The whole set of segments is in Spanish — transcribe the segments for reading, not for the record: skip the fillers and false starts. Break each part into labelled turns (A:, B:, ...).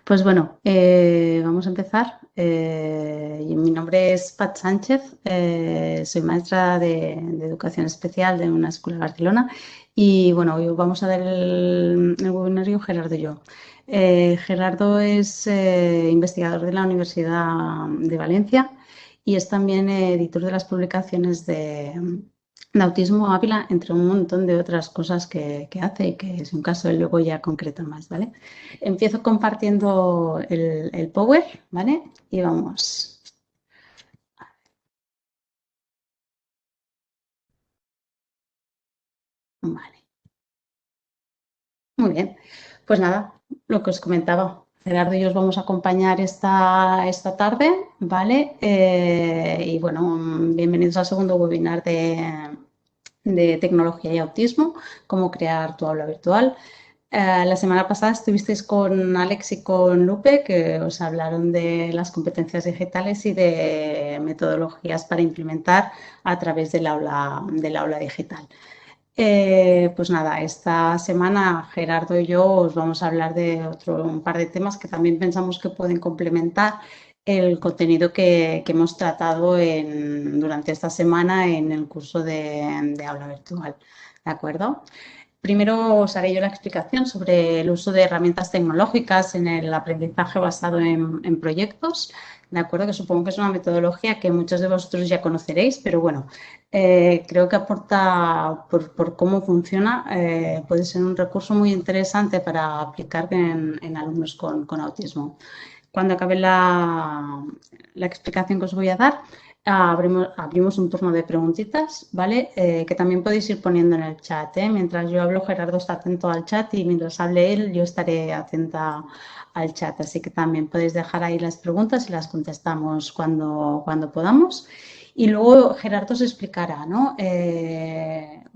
A: Pues bueno, vamos a empezar. Mi nombre es Pat Sánchez, soy maestra de Educación Especial de una escuela de Barcelona y bueno, hoy vamos a dar el webinario Gerardo y yo. Gerardo es investigador de la Universidad de Valencia y es también editor de las publicaciones de Autismo Ávila, entre un montón de otras cosas que hace y que es un caso él luego ya concreta más, ¿vale? Empiezo compartiendo el Power, ¿vale? Y vamos. Vale, muy bien. Pues nada, lo que os comentaba. Gerardo y yo os vamos a acompañar esta tarde, ¿vale? Y bueno, bienvenidos al segundo webinar de tecnología y autismo, cómo crear tu aula virtual. La semana pasada estuvisteis con Alex y con Lupe, que os hablaron de las competencias digitales y de metodologías para implementar a través del aula digital. Pues nada, esta semana Gerardo y yo os vamos a hablar de un par de temas que también pensamos que pueden complementar el contenido que hemos tratado durante esta semana en el curso de aula virtual. ¿De acuerdo? Primero os haré yo la explicación sobre el uso de herramientas tecnológicas en el aprendizaje basado en proyectos, ¿de acuerdo? Que supongo que es una metodología que muchos de vosotros ya conoceréis, pero bueno, creo que aporta, por cómo funciona, puede ser un recurso muy interesante para aplicar en alumnos con autismo. Cuando acabe la explicación que os voy a dar, abrimos un turno de preguntitas, ¿vale? Que también podéis ir poniendo en el chat, ¿eh? Mientras yo hablo, Gerardo está atento al chat y mientras hable él, yo estaré atenta al chat. Así que también podéis dejar ahí las preguntas y las contestamos cuando podamos. Y luego Gerardo os explicará, ¿no?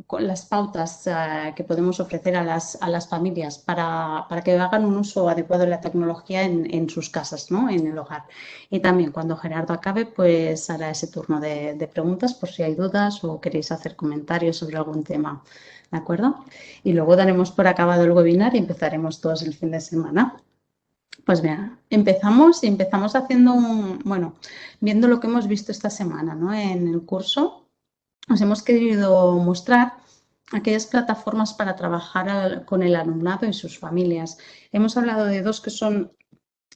A: Con las pautas que podemos ofrecer a las familias para que hagan un uso adecuado de la tecnología en sus casas, ¿no? En el hogar. Y también cuando Gerardo acabe, pues hará ese turno de preguntas por si hay dudas o queréis hacer comentarios sobre algún tema. ¿De acuerdo? Y luego daremos por acabado el webinar y empezaremos todos el fin de semana. Pues bien, empezamos haciendo bueno, viendo lo que hemos visto esta semana, ¿no? En el curso, os hemos querido mostrar aquellas plataformas para trabajar con el alumnado y sus familias. Hemos hablado de dos que son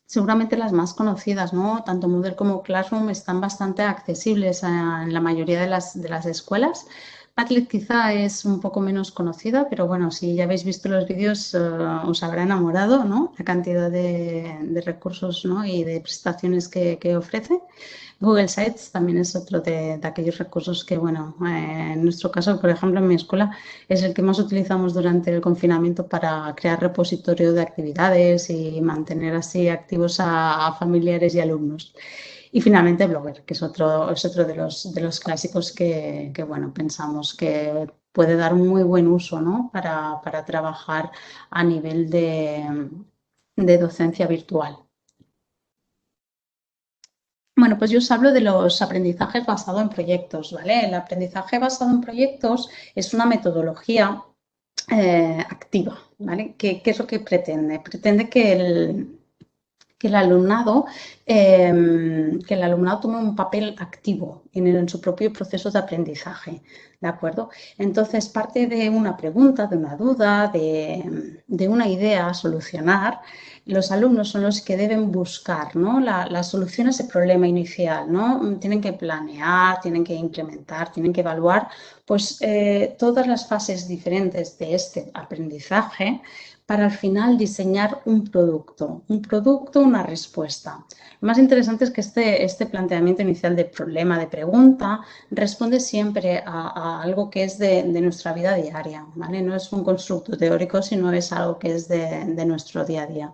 A: seguramente las más conocidas, ¿no? Tanto Moodle como Classroom están bastante accesibles en la mayoría de las escuelas. Padlet quizá es un poco menos conocida, pero bueno, si ya habéis visto los vídeos os habrá enamorado, ¿no? La cantidad de recursos, ¿no? Y de prestaciones que ofrece. Google Sites también es otro de aquellos recursos que, bueno, en nuestro caso, por ejemplo, en mi escuela es el que más utilizamos durante el confinamiento para crear repositorio de actividades y mantener así activos a familiares y alumnos. Y finalmente Blogger, que es otro de los clásicos que, bueno, pensamos que puede dar un muy buen uso, ¿no? Para trabajar a nivel de docencia virtual. Bueno, pues yo os hablo de los aprendizajes basados en proyectos, ¿vale? El aprendizaje basado en proyectos es una metodología activa, ¿vale? ¿Qué es lo que pretende? Pretende que el alumnado, tome un papel activo en su propio proceso de aprendizaje, ¿de acuerdo? Entonces, parte de una pregunta, de una duda, de una idea a solucionar, los alumnos son los que deben buscar, ¿no? la solución a ese problema inicial, ¿no? Tienen que planear, tienen que implementar, tienen que evaluar, pues todas las fases diferentes de este aprendizaje para al final diseñar un producto, una respuesta. Lo más interesante es que este planteamiento inicial de problema, de pregunta, responde siempre a algo que es de nuestra vida diaria, ¿vale? No es un constructo teórico, sino es algo que es de nuestro día a día.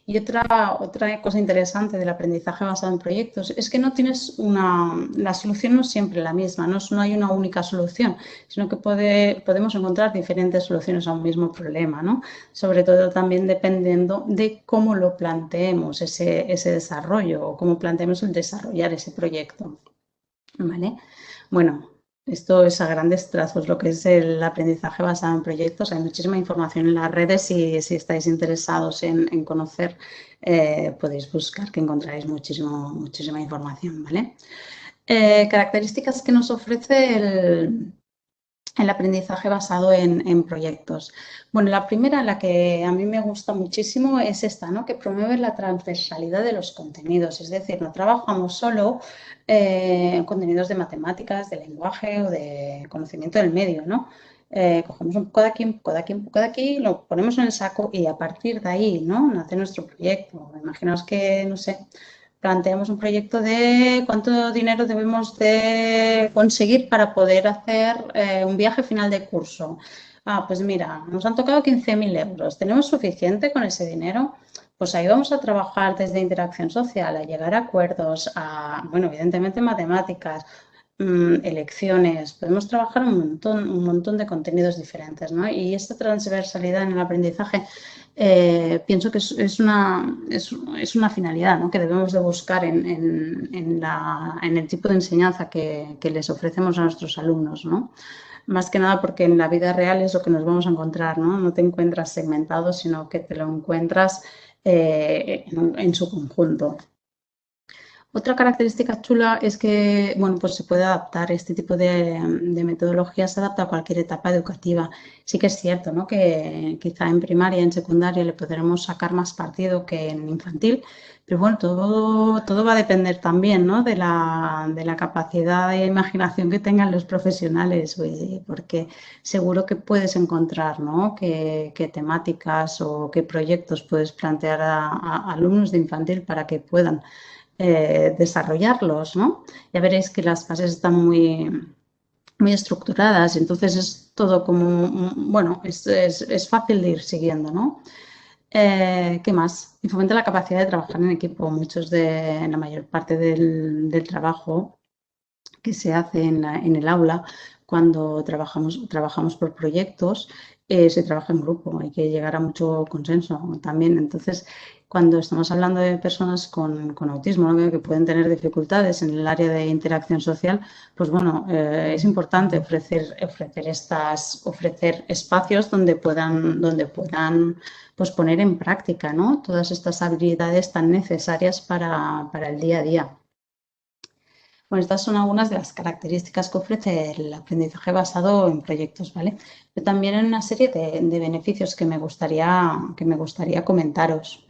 A: Y otra cosa interesante del aprendizaje basado en proyectos es que no tienes la solución no es siempre la misma, no hay una única solución, sino que podemos encontrar diferentes soluciones a un mismo problema, ¿no? Sobre todo también dependiendo de cómo lo planteemos ese desarrollo o cómo planteemos el desarrollar ese proyecto, ¿vale? Bueno. Esto es a grandes trazos lo que es el aprendizaje basado en proyectos. Hay muchísima información en las redes y si estáis interesados en conocer, podéis buscar que encontraréis muchísima información, ¿vale? Características que nos ofrece el aprendizaje basado en proyectos. Bueno, la primera, la que a mí me gusta muchísimo, es esta, ¿no? Que promueve la transversalidad de los contenidos. Es decir, no trabajamos solo contenidos de matemáticas, de lenguaje o de conocimiento del medio, ¿no? Cogemos un poco de aquí, un poco de aquí, un poco de aquí, lo ponemos en el saco y a partir de ahí, ¿no? Nace nuestro proyecto. Imaginaos que, no sé, planteamos un proyecto de cuánto dinero debemos de conseguir para poder hacer un viaje final de curso. Ah, pues mira, nos han tocado 15.000 euros. ¿Tenemos suficiente con ese dinero? Pues ahí vamos a trabajar desde interacción social, a llegar a acuerdos, a, bueno, evidentemente matemáticas, elecciones. Podemos trabajar un montón de contenidos diferentes, ¿no? Y esta transversalidad en el aprendizaje pienso que es una finalidad, ¿no? Que debemos de buscar en el tipo de enseñanza que les ofrecemos a nuestros alumnos, ¿no? Más que nada porque en la vida real es lo que nos vamos a encontrar, ¿no? No te encuentras segmentado, sino que te lo encuentras en su conjunto. Otra característica chula es que, bueno, pues se puede adaptar, este tipo de metodología se adapta a cualquier etapa educativa. Sí que es cierto, ¿no? Que quizá en primaria, en secundaria le podremos sacar más partido que en infantil, pero bueno, todo va a depender también, ¿no? De la capacidad de imaginación que tengan los profesionales, porque seguro que puedes encontrar, ¿no? Qué temáticas o qué proyectos puedes plantear a alumnos de infantil para que puedan desarrollarlos, ¿no? Ya veréis que las fases están muy estructuradas, entonces es todo como, bueno, es fácil de ir siguiendo, ¿no? ¿Qué más? Y fomenta la capacidad de trabajar en equipo. En la mayor parte del trabajo que se hace en el aula, cuando trabajamos por proyectos, se trabaja en grupo, hay que llegar a mucho consenso también. Entonces, cuando estamos hablando de personas con autismo, ¿no? que pueden tener dificultades en el área de interacción social, pues bueno, es importante ofrecer espacios donde puedan pues poner en práctica, ¿no? Todas estas habilidades tan necesarias para el día a día. Bueno, estas son algunas de las características que ofrece el aprendizaje basado en proyectos, ¿vale? Pero también hay una serie de beneficios que me gustaría comentaros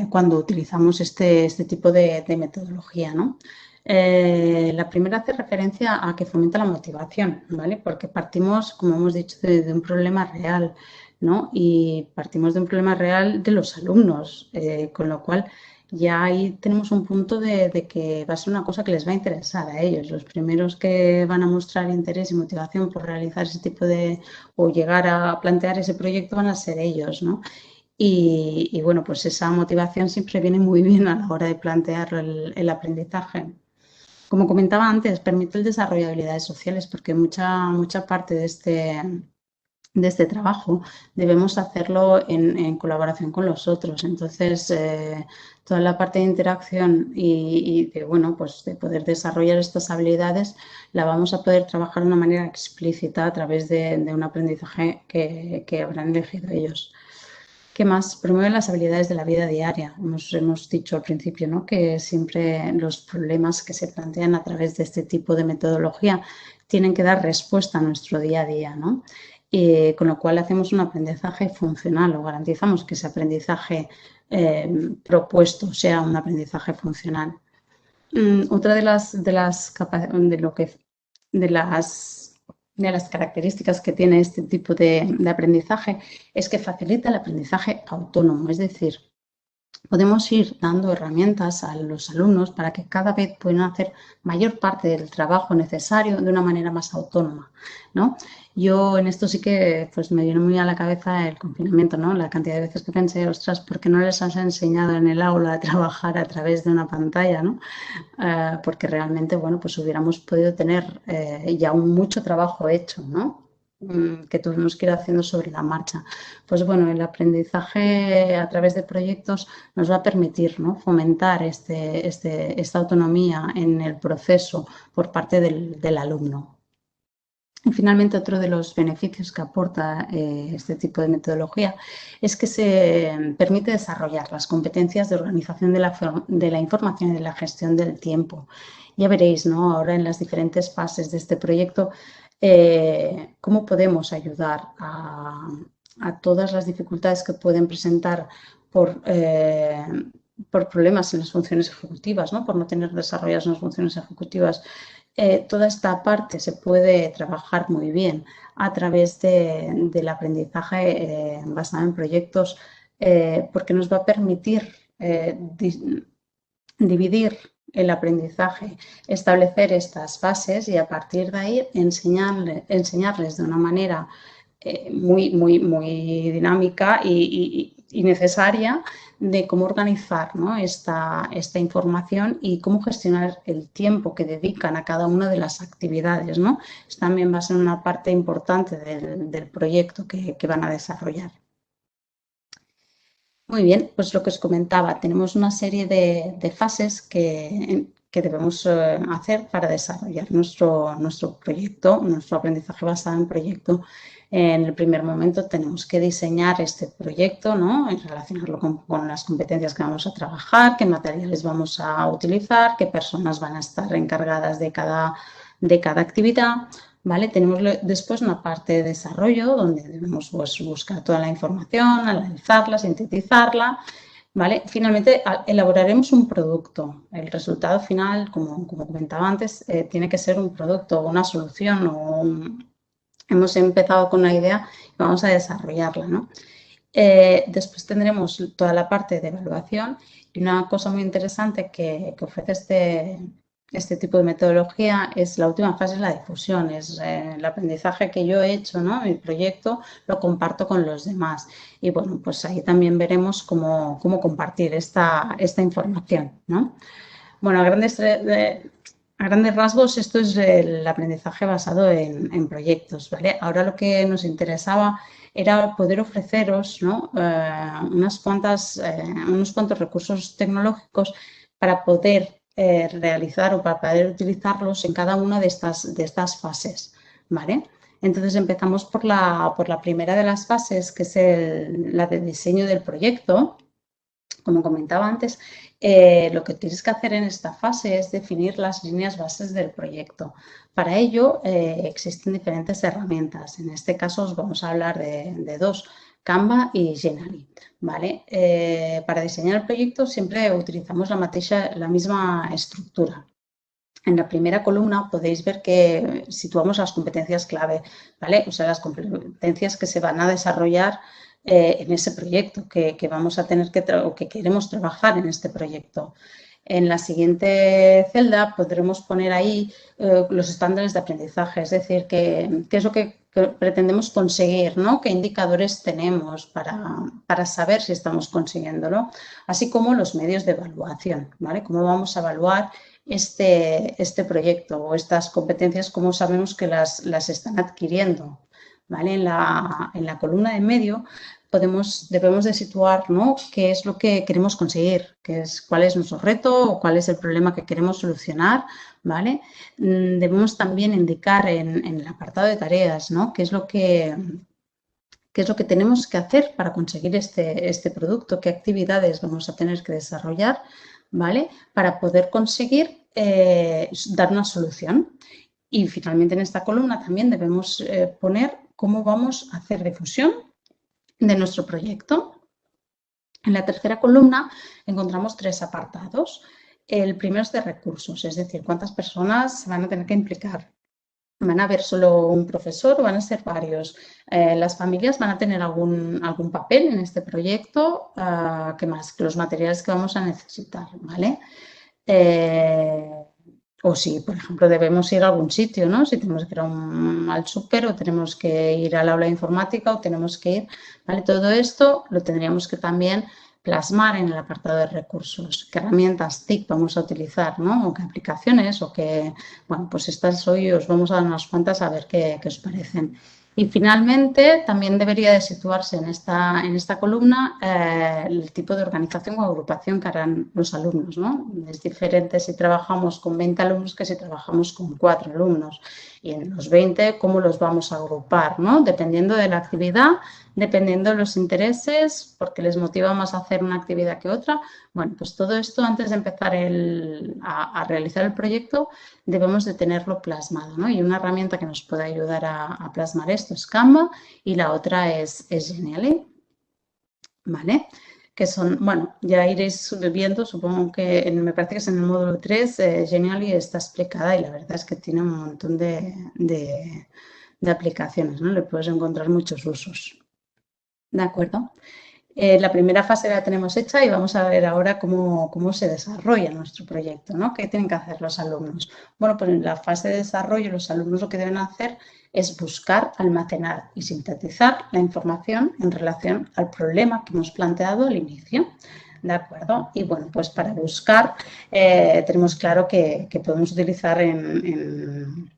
A: cuando utilizamos este tipo de metodología, ¿no? La primera hace referencia a que fomenta la motivación, ¿vale? Porque partimos, como hemos dicho, de un problema real, ¿no? Y partimos de un problema real de los alumnos, con lo cual ya ahí tenemos un punto de que va a ser una cosa que les va a interesar a ellos. Los primeros que van a mostrar interés y motivación por realizar ese tipo o llegar a plantear ese proyecto van a ser ellos, ¿no? Y bueno, pues esa motivación siempre viene muy bien a la hora de plantear el aprendizaje. Como comentaba antes, permite el desarrollo de habilidades sociales porque mucha parte de este trabajo debemos hacerlo en colaboración con los otros. Entonces, toda la parte de interacción y de, bueno, pues de poder desarrollar estas habilidades la vamos a poder trabajar de una manera explícita a través de un aprendizaje que habrán elegido ellos. ¿Qué más? Promueve las habilidades de la vida diaria. Hemos dicho al principio, ¿no? Que siempre los problemas que se plantean a través de este tipo de metodología tienen que dar respuesta a nuestro día a día, ¿no? Con lo cual hacemos un aprendizaje funcional o garantizamos que ese aprendizaje propuesto sea un aprendizaje funcional. Otra de las características que tiene este tipo de aprendizaje es que facilita el aprendizaje autónomo, es decir, podemos ir dando herramientas a los alumnos para que cada vez puedan hacer mayor parte del trabajo necesario de una manera más autónoma, ¿no? Yo en esto sí que pues me vino muy a la cabeza el confinamiento, ¿no? La cantidad de veces que pensé, ostras, ¿por qué no les has enseñado en el aula a trabajar a través de una pantalla, ¿no? Porque realmente, bueno, pues hubiéramos podido tener ya mucho trabajo hecho, ¿no? que tuvimos que ir haciendo sobre la marcha. Pues bueno, el aprendizaje a través de proyectos nos va a permitir, ¿no?, fomentar esta autonomía en el proceso por parte del alumno. Y finalmente, otro de los beneficios que aporta este tipo de metodología es que se permite desarrollar las competencias de organización de la información y de la gestión del tiempo. Ya veréis, ¿no?, ahora en las diferentes fases de este proyecto, cómo podemos ayudar a todas las dificultades que pueden presentar por problemas en las funciones ejecutivas, ¿no?, por no tener desarrolladas unas funciones ejecutivas. Toda esta parte se puede trabajar muy bien a través del aprendizaje basado en proyectos, porque nos va a permitir dividir el aprendizaje, establecer estas fases y a partir de ahí enseñarles de una manera muy dinámica y necesaria de cómo organizar, ¿no?, esta información y cómo gestionar el tiempo que dedican a cada una de las actividades, ¿no? Esto también va a ser una parte importante del proyecto que van a desarrollar. Muy bien, pues lo que os comentaba, tenemos una serie de fases que debemos hacer para desarrollar nuestro proyecto, nuestro aprendizaje basado en proyecto. En el primer momento tenemos que diseñar este proyecto, ¿no?, y relacionarlo con las competencias que vamos a trabajar, qué materiales vamos a utilizar, qué personas van a estar encargadas de cada actividad. ¿Vale? Tenemos después una parte de desarrollo donde debemos buscar toda la información, analizarla, sintetizarla. ¿Vale? Finalmente elaboraremos un producto. El resultado final, como comentaba antes, tiene que ser un producto, una solución. Hemos empezado con una idea y vamos a desarrollarla, ¿no? Después tendremos toda la parte de evaluación y una cosa muy interesante que ofrece este tipo de metodología es la última fase, es la difusión, es el aprendizaje que yo he hecho, ¿no?, el proyecto lo comparto con los demás y bueno, pues ahí también veremos cómo compartir esta información, ¿no? Bueno, a grandes rasgos esto es el aprendizaje basado en proyectos, ¿vale? Ahora lo que nos interesaba era poder ofreceros, ¿no?, unos cuantos recursos tecnológicos para poder realizar o para poder utilizarlos en cada una de estas fases, ¿vale? Entonces empezamos por la primera de las fases, que es la de diseño del proyecto. Como comentaba antes, lo que tienes que hacer en esta fase es definir las líneas bases del proyecto. Para ello existen diferentes herramientas. En este caso os vamos a hablar de dos, Canva y Genially, ¿vale? Para diseñar el proyecto siempre utilizamos la misma estructura. En la primera columna podéis ver que situamos las competencias clave, ¿vale? O sea, las competencias que se van a desarrollar en ese proyecto, que vamos a tener o que queremos trabajar en este proyecto. En la siguiente celda podremos poner ahí los estándares de aprendizaje, es decir, qué es lo que pretendemos conseguir, ¿no?, qué indicadores tenemos para saber si estamos consiguiéndolo, así como los medios de evaluación, ¿vale? Cómo vamos a evaluar este proyecto o estas competencias, cómo sabemos que las están adquiriendo, ¿vale? En la columna de medio debemos de situar, ¿no?, qué es lo que queremos conseguir, cuál es nuestro reto o cuál es el problema que queremos solucionar, ¿vale? Debemos también indicar en el apartado de tareas, ¿no?, qué es lo que tenemos que hacer para conseguir este producto, qué actividades vamos a tener que desarrollar, ¿vale?, para poder conseguir dar una solución. Y finalmente en esta columna también debemos poner cómo vamos a hacer difusión de nuestro proyecto. En la tercera columna encontramos tres apartados. El primero es de recursos, es decir, cuántas personas se van a tener que implicar. ¿Van a haber solo un profesor o van a ser varios? ¿Las familias van a tener algún papel en este proyecto? ¿Qué más? Que los materiales que vamos a necesitar, ¿vale? O si, por ejemplo, debemos ir a algún sitio, ¿no? Si tenemos que ir al súper o tenemos que ir al aula de informática o tenemos que ir, ¿vale? Todo esto lo tendríamos que también plasmar en el apartado de recursos. ¿Qué herramientas TIC vamos a utilizar, ¿no? O qué aplicaciones o qué... Bueno, pues estas hoy os vamos a dar unas cuantas a ver qué os parecen. Y finalmente, también debería de situarse en esta columna el tipo de organización o agrupación que harán los alumnos, ¿no? Es diferente si trabajamos con 20 alumnos que si trabajamos con 4 alumnos. Y en los 20, ¿cómo los vamos a agrupar, ¿no? Dependiendo de la actividad, dependiendo de los intereses, porque les motiva más a hacer una actividad que otra. Bueno, pues todo esto antes de empezar a realizar el proyecto debemos de tenerlo plasmado, ¿no? Y una herramienta que nos puede ayudar a plasmar esto es Canva y la otra es Genially, ¿vale? Que son, bueno, ya iréis viendo, supongo que me parece que es en el módulo 3, Genially está explicada y la verdad es que tiene un montón de aplicaciones, ¿no? Le puedes encontrar muchos usos. ¿De acuerdo? La primera fase la tenemos hecha y vamos a ver ahora cómo se desarrolla nuestro proyecto, ¿no? ¿Qué tienen que hacer los alumnos? Bueno, pues en la fase de desarrollo los alumnos lo que deben hacer es buscar, almacenar y sintetizar la información en relación al problema que hemos planteado al inicio. ¿De acuerdo? Y bueno, pues para buscar tenemos claro que podemos utilizar en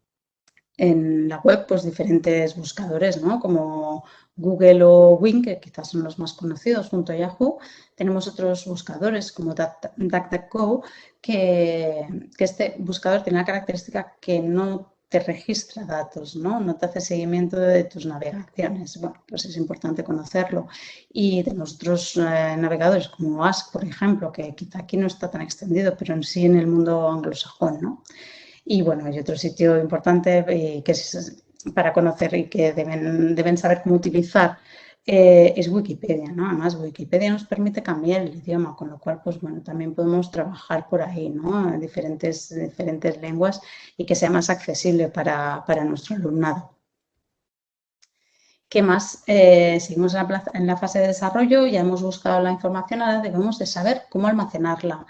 A: la web pues diferentes buscadores, ¿no? Como Google o Bing, que quizás son los más conocidos, junto a Yahoo. Tenemos otros buscadores como DuckDuckGo, que este buscador tiene la característica que no te registra datos, ¿no? No te hace seguimiento de tus navegaciones. Bueno, pues es importante conocerlo. Y de nuestros navegadores como Ask, por ejemplo, que quizá aquí no está tan extendido, pero en sí en el mundo anglosajón, ¿no? Y bueno, hay otro sitio importante que es para conocer y que deben saber cómo utilizar es Wikipedia, ¿no? Además, Wikipedia nos permite cambiar el idioma, con lo cual, pues bueno, también podemos trabajar por ahí, ¿no? Diferentes lenguas y que sea más accesible para nuestro alumnado. ¿Qué más? Seguimos en la fase de desarrollo, ya hemos buscado la información, ahora debemos de saber cómo almacenarla.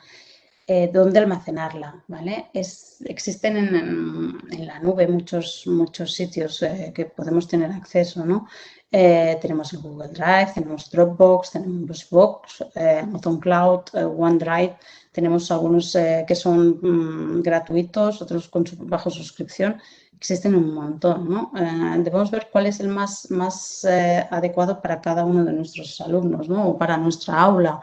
A: Dónde almacenarla, ¿vale? Existen en la nube muchos sitios que podemos tener acceso, ¿no? Tenemos el Google Drive, tenemos Dropbox, tenemos Box, Amazon Cloud, OneDrive, tenemos algunos que son gratuitos, otros bajo suscripción, existen un montón, ¿no? Debemos ver cuál es el más adecuado para cada uno de nuestros alumnos, ¿no? O para nuestra aula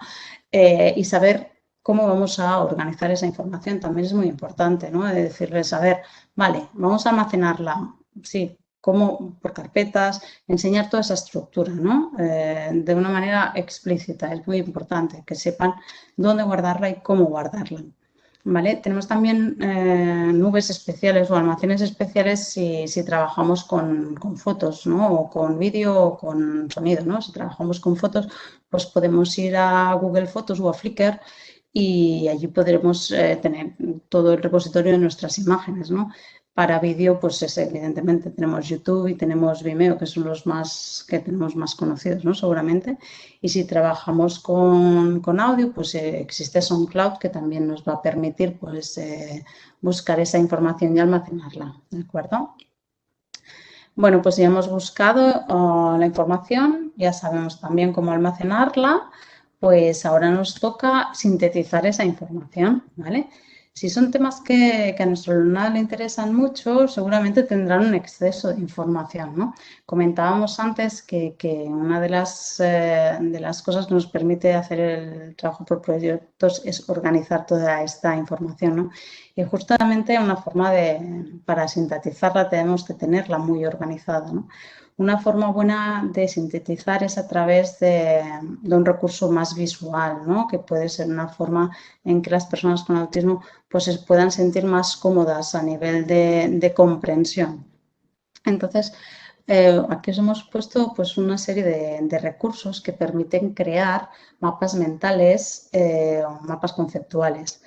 A: y saber cómo vamos a organizar esa información también es muy importante, ¿no? De decirles, a ver, vale, vamos a almacenarla, sí, cómo, por carpetas, enseñar toda esa estructura, ¿no? De una manera explícita, es muy importante que sepan dónde guardarla y cómo guardarla. ¿Vale? Tenemos también nubes especiales o almacenes especiales si trabajamos con fotos, ¿no? O con vídeo o con sonido, ¿no? Si trabajamos con fotos, pues podemos ir a Google Fotos o a Flickr y allí podremos tener todo el repositorio de nuestras imágenes, ¿no? Para vídeo, pues evidentemente tenemos YouTube y tenemos Vimeo, que son los más que tenemos más conocidos, ¿no? Seguramente. Y si trabajamos con audio, pues existe SoundCloud, que también nos va a permitir pues, buscar esa información y almacenarla, ¿de acuerdo? Bueno, pues ya hemos buscado la información, ya sabemos también cómo almacenarla, pues ahora nos toca sintetizar esa información, ¿vale? Si son temas que a nuestro alumnado le interesan mucho, seguramente tendrán un exceso de información, ¿no? Comentábamos antes que una de las cosas que nos permite hacer el trabajo por proyectos es organizar toda esta información, ¿no? Y justamente una forma para sintetizarla tenemos que tenerla muy organizada, ¿no? Una forma buena de sintetizar es a través de un recurso más visual, ¿no? Que puede ser una forma en que las personas con autismo pues, se puedan sentir más cómodas a nivel de comprensión. Entonces, aquí os hemos puesto pues, una serie de recursos que permiten crear mapas mentales o mapas conceptuales.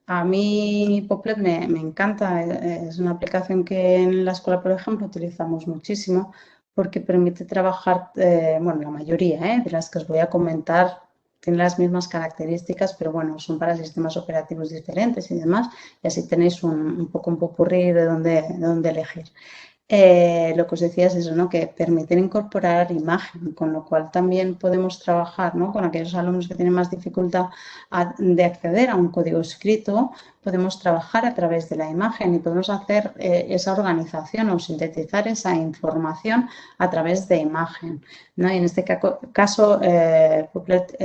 A: A mí Poplet me encanta, es una aplicación que en la escuela, por ejemplo, utilizamos muchísimo porque permite trabajar, bueno, la mayoría de las que os voy a comentar tienen las mismas características, pero bueno, son para sistemas operativos diferentes y demás, y así tenéis un poco un popurrí de dónde elegir. lo que os decía es eso, ¿no? Que permiten incorporar imagen, con lo cual también podemos trabajar, ¿no? Con aquellos alumnos que tienen más dificultad de acceder a un código escrito, podemos trabajar a través de la imagen y podemos hacer esa organización o sintetizar esa información a través de imagen, ¿no? Y en este caso, Booklet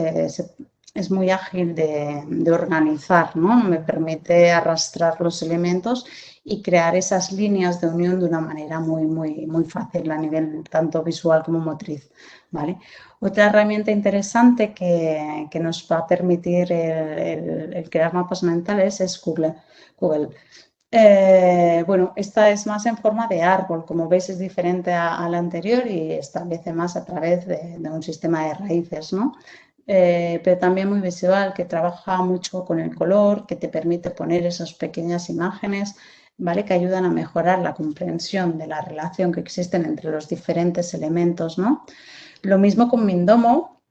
A: es muy ágil de organizar, ¿no? Me permite arrastrar los elementos y crear esas líneas de unión de una manera muy fácil a nivel tanto visual como motriz, ¿vale? Otra herramienta interesante que nos va a permitir el crear mapas mentales es Google. Bueno, esta es más en forma de árbol, como veis es diferente a la anterior y establece más a través de un sistema de raíces, ¿no? Pero también muy visual, que trabaja mucho con el color, que te permite poner esas pequeñas imágenes, ¿vale? Que ayudan a mejorar la comprensión de la relación que existen entre los diferentes elementos, ¿no? Lo mismo con Mindomo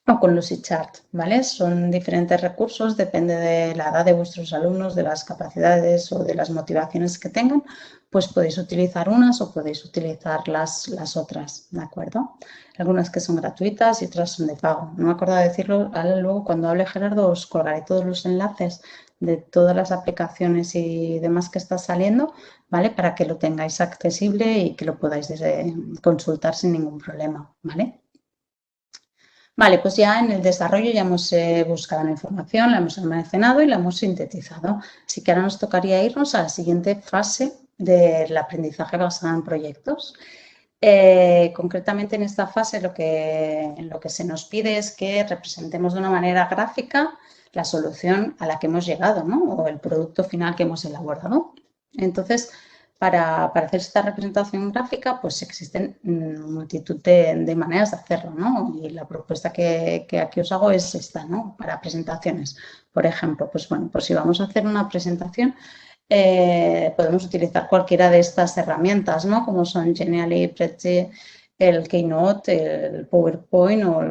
A: o con Lucidchart, ¿vale? Son diferentes recursos, depende de la edad de vuestros alumnos, de las capacidades o de las motivaciones que tengan, pues podéis utilizar unas o podéis utilizar las otras, ¿de acuerdo? Algunas que son gratuitas y otras son de pago. No me acuerdo de decirlo, luego cuando hable Gerardo os colgaré todos los enlaces de todas las aplicaciones y demás que está saliendo, ¿vale? Para que lo tengáis accesible y que lo podáis consultar sin ningún problema, ¿vale? Vale, pues ya en el desarrollo ya hemos buscado la información, la hemos almacenado y la hemos sintetizado. Así que ahora nos tocaría irnos a la siguiente fase del aprendizaje basado en proyectos. Concretamente en esta fase lo que se nos pide es que representemos de una manera gráfica la solución a la que hemos llegado, ¿no? O el producto final que hemos elaborado. Entonces, para hacer esta representación gráfica, pues existen multitud de maneras de hacerlo, ¿no? Y la propuesta que aquí os hago es esta, ¿no? Para presentaciones. Por ejemplo, pues bueno, pues si vamos a hacer una presentación, podemos utilizar cualquiera de estas herramientas, ¿no? Como son Genially, Prezi, el Keynote, el PowerPoint o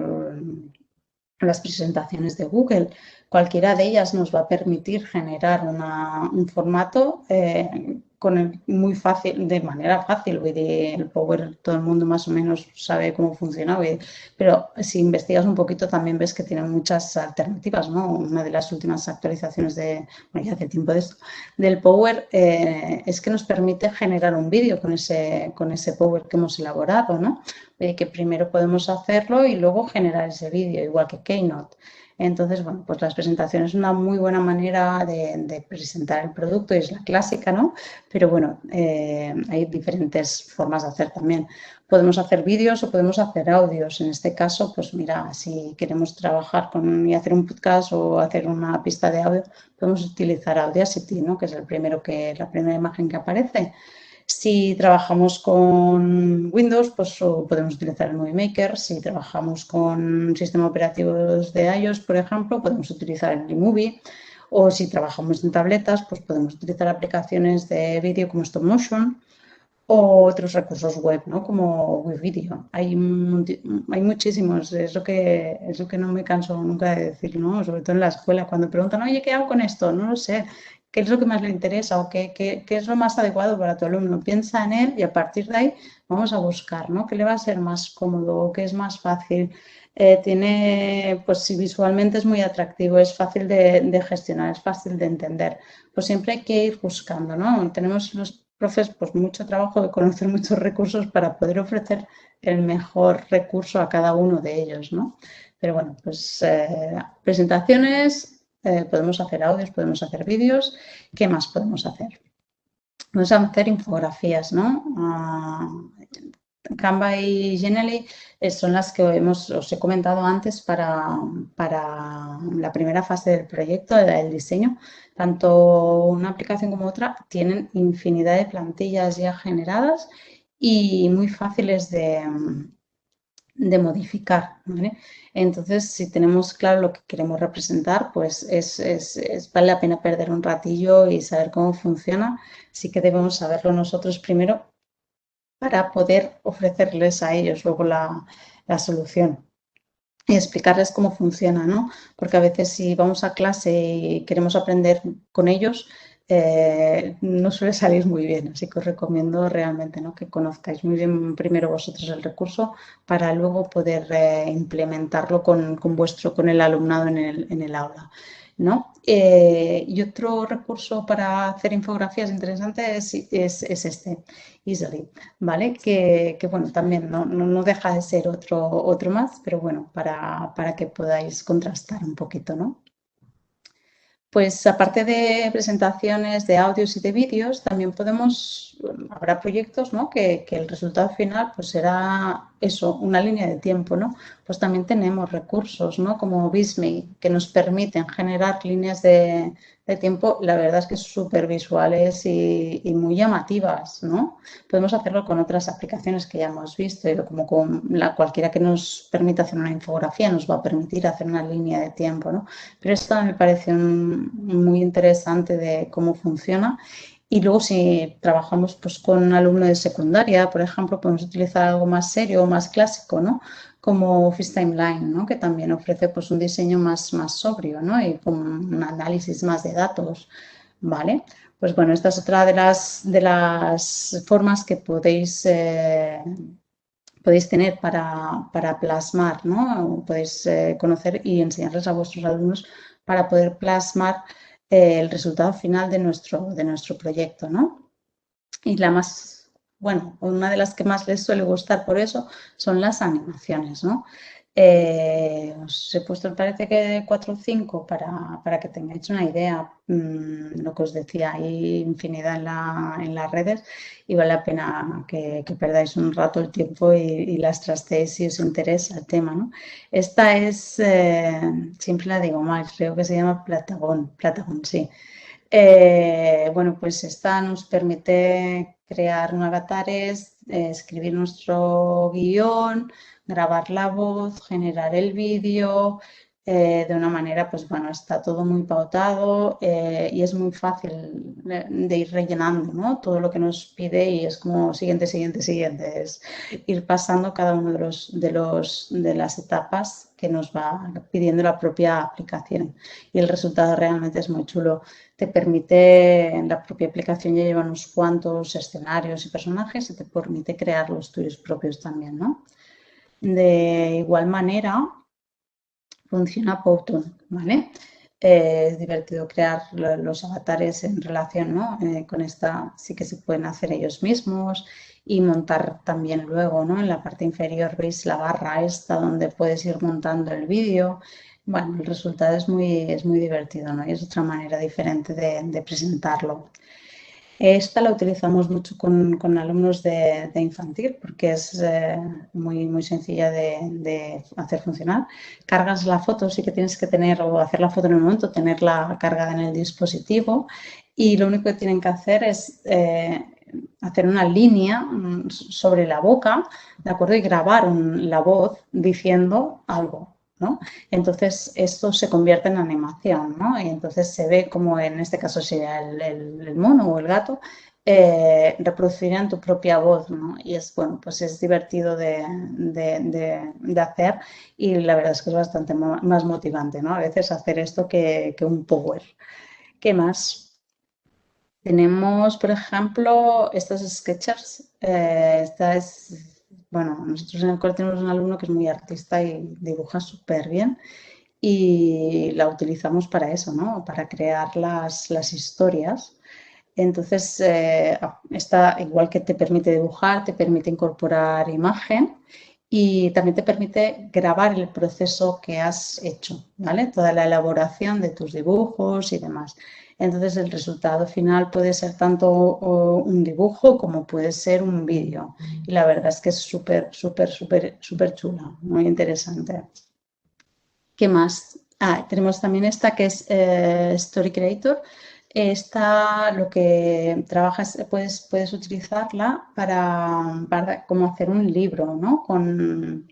A: las presentaciones de Google. Cualquiera de ellas nos va a permitir generar un formato muy fácil, de manera fácil. El Power todo el mundo más o menos sabe cómo funciona, pero si investigas un poquito también ves que tiene muchas alternativas, ¿no? Una de las últimas actualizaciones bueno, ya hace tiempo de esto, del Power es que nos permite generar un vídeo con ese Power que hemos elaborado, ¿no? Que primero podemos hacerlo y luego generar ese vídeo, igual que Keynote. Entonces, bueno, pues las presentaciones es una muy buena manera de presentar el producto y es la clásica, ¿no? Pero bueno, hay diferentes formas de hacer también. Podemos hacer vídeos o podemos hacer audios. En este caso, pues mira, si queremos trabajar y hacer un podcast o hacer una pista de audio, podemos utilizar Audacity, ¿no? Que es la primera imagen que aparece. Si trabajamos con Windows, pues podemos utilizar el Movie Maker. Si trabajamos con sistemas operativos de iOS, por ejemplo, podemos utilizar el iMovie. O si trabajamos en tabletas, pues podemos utilizar aplicaciones de vídeo como StopMotion o otros recursos web, ¿no? Como WebVideo. Hay muchísimos, es lo que no me canso nunca de decir, ¿no? Sobre todo en la escuela, cuando preguntan, oye, ¿qué hago con esto? No lo sé. ¿Qué es lo que más le interesa o qué es lo más adecuado para tu alumno? Piensa en él y a partir de ahí vamos a buscar, ¿no? ¿Qué le va a ser más cómodo? ¿Qué es más fácil? Pues si visualmente es muy atractivo, es fácil de gestionar, es fácil de entender. Pues siempre hay que ir buscando, ¿no? Tenemos los profes, pues mucho trabajo de conocer muchos recursos para poder ofrecer el mejor recurso a cada uno de ellos, ¿no? Pero bueno, pues presentaciones, podemos hacer audios, podemos hacer vídeos. ¿Qué más podemos hacer? Vamos a hacer infografías, ¿no? Canva y Genially son las que os he comentado antes para la primera fase del proyecto, del diseño. Tanto una aplicación como otra tienen infinidad de plantillas ya generadas y muy fáciles de modificar, ¿vale? Entonces, si tenemos claro lo que queremos representar, pues vale la pena perder un ratillo y saber cómo funciona. Sí que debemos saberlo nosotros primero para poder ofrecerles a ellos luego la solución y explicarles cómo funciona, ¿no? Porque a veces si vamos a clase y queremos aprender con ellos, no suele salir muy bien. Así que os recomiendo realmente, ¿no?, que conozcáis muy bien primero vosotros el recurso para luego poder implementarlo con el alumnado en el aula, ¿no? Y otro recurso para hacer infografías interesante es este, Easily, ¿vale? Bueno, también no deja de ser otro más, pero bueno, para que podáis contrastar un poquito, ¿no? Pues aparte de presentaciones de audios y de vídeos, también habrá proyectos, ¿no?, que el resultado final pues será eso, una línea de tiempo, ¿no? Pues también tenemos recursos, ¿no?, como Visme, que nos permiten generar líneas de tiempo, la verdad es que súper visuales y muy llamativas, ¿no? Podemos hacerlo con otras aplicaciones que ya hemos visto, como con cualquiera que nos permita hacer una infografía, nos va a permitir hacer una línea de tiempo, ¿no? Pero esto me parece muy interesante de cómo funciona. Y luego si trabajamos pues, con alumnos de secundaria, por ejemplo, podemos utilizar algo más serio o más clásico, ¿no?, como Office Timeline, ¿no?, que también ofrece pues, un diseño más sobrio, ¿no?, y con un análisis más de datos, ¿vale? Pues bueno, esta es otra de las formas que podéis tener para plasmar, ¿no? Podéis conocer y enseñarles a vuestros alumnos para poder plasmar el resultado final de nuestro proyecto, ¿no? Y bueno, una de las que más les suele gustar por eso son las animaciones, ¿no? Os he puesto, me parece que 4 o 5 para que tengáis una idea. Lo que os decía, hay infinidad en las redes y vale la pena que perdáis un rato el tiempo y las trasteéis si os interesa el tema, ¿no? Esta siempre la digo mal, creo que se llama Platagon, sí. Bueno, pues esta nos permite crear un avatares, escribir nuestro guión, grabar la voz, generar el vídeo, de una manera, pues bueno, está todo muy pautado y es muy fácil de ir rellenando, ¿no?, todo lo que nos pide y es como siguiente, siguiente, siguiente. Es ir pasando cada uno de las etapas que nos va pidiendo la propia aplicación y el resultado realmente es muy chulo. Te permite, en la propia aplicación ya lleva unos cuantos escenarios y personajes y te permite crear los tuyos propios también, ¿no? De igual manera, funciona Powtoon, ¿vale? Es divertido crear los avatares en relación, ¿no?, con esta, sí que se pueden hacer ellos mismos y montar también luego, ¿no? En la parte inferior veis la barra esta donde puedes ir montando el vídeo. Bueno, el resultado es muy divertido, ¿no? Y es otra manera diferente de presentarlo. Esta la utilizamos mucho con alumnos de infantil porque es muy sencilla de hacer funcionar. Cargas la foto, sí que tienes que tener o hacer la foto en el momento, tenerla cargada en el dispositivo y lo único que tienen que hacer es hacer una línea sobre la boca, ¿de acuerdo? Y grabar la voz diciendo algo, ¿no? Entonces esto se convierte en animación, ¿no? Y entonces se ve como en este caso sería el mono o el gato, reproducirían tu propia voz, ¿no? Y es, bueno, pues es divertido de hacer y la verdad es que es bastante más motivante, ¿no? A veces hacer esto que un power. ¿Qué más? Tenemos, por ejemplo, estas sketchers. Bueno, nosotros en el cole tenemos un alumno que es muy artista y dibuja súper bien y la utilizamos para eso, ¿no? Para crear las historias. Entonces, esta, igual que te permite dibujar, te permite incorporar imagen y también te permite grabar el proceso que has hecho, ¿vale? Toda la elaboración de tus dibujos y demás. Entonces, el resultado final puede ser tanto un dibujo como puede ser un vídeo. Y la verdad es que es súper chula, muy interesante. ¿Qué más? Tenemos también esta que es Story Creator. Esta lo que trabajas, puedes utilizarla para como hacer un libro, ¿no? Con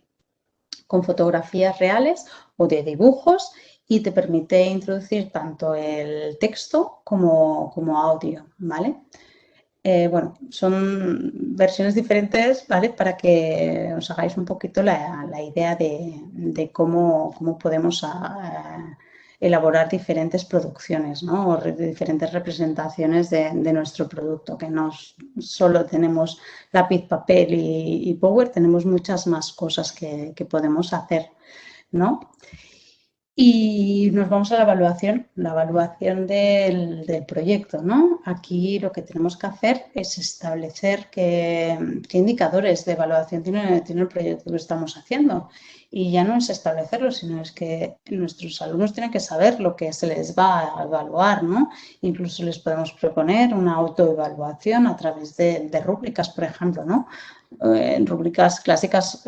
A: fotografías reales o de dibujos y te permite introducir tanto el texto como audio, ¿vale? Bueno, son versiones diferentes, ¿vale? Para que os hagáis un poquito la idea de cómo podemos elaborar diferentes producciones, ¿no? O diferentes representaciones de nuestro producto, que no solo tenemos lápiz, papel y Power, tenemos muchas más cosas que podemos hacer, ¿no? Y nos vamos a la evaluación del proyecto, ¿no? Aquí lo que tenemos que hacer es establecer qué indicadores de evaluación tiene el proyecto que estamos haciendo. Y ya no es establecerlo, sino es que nuestros alumnos tienen que saber lo que se les va a evaluar, ¿no? Incluso les podemos proponer una autoevaluación a través de rúbricas, por ejemplo, ¿no? En rúbricas clásicas,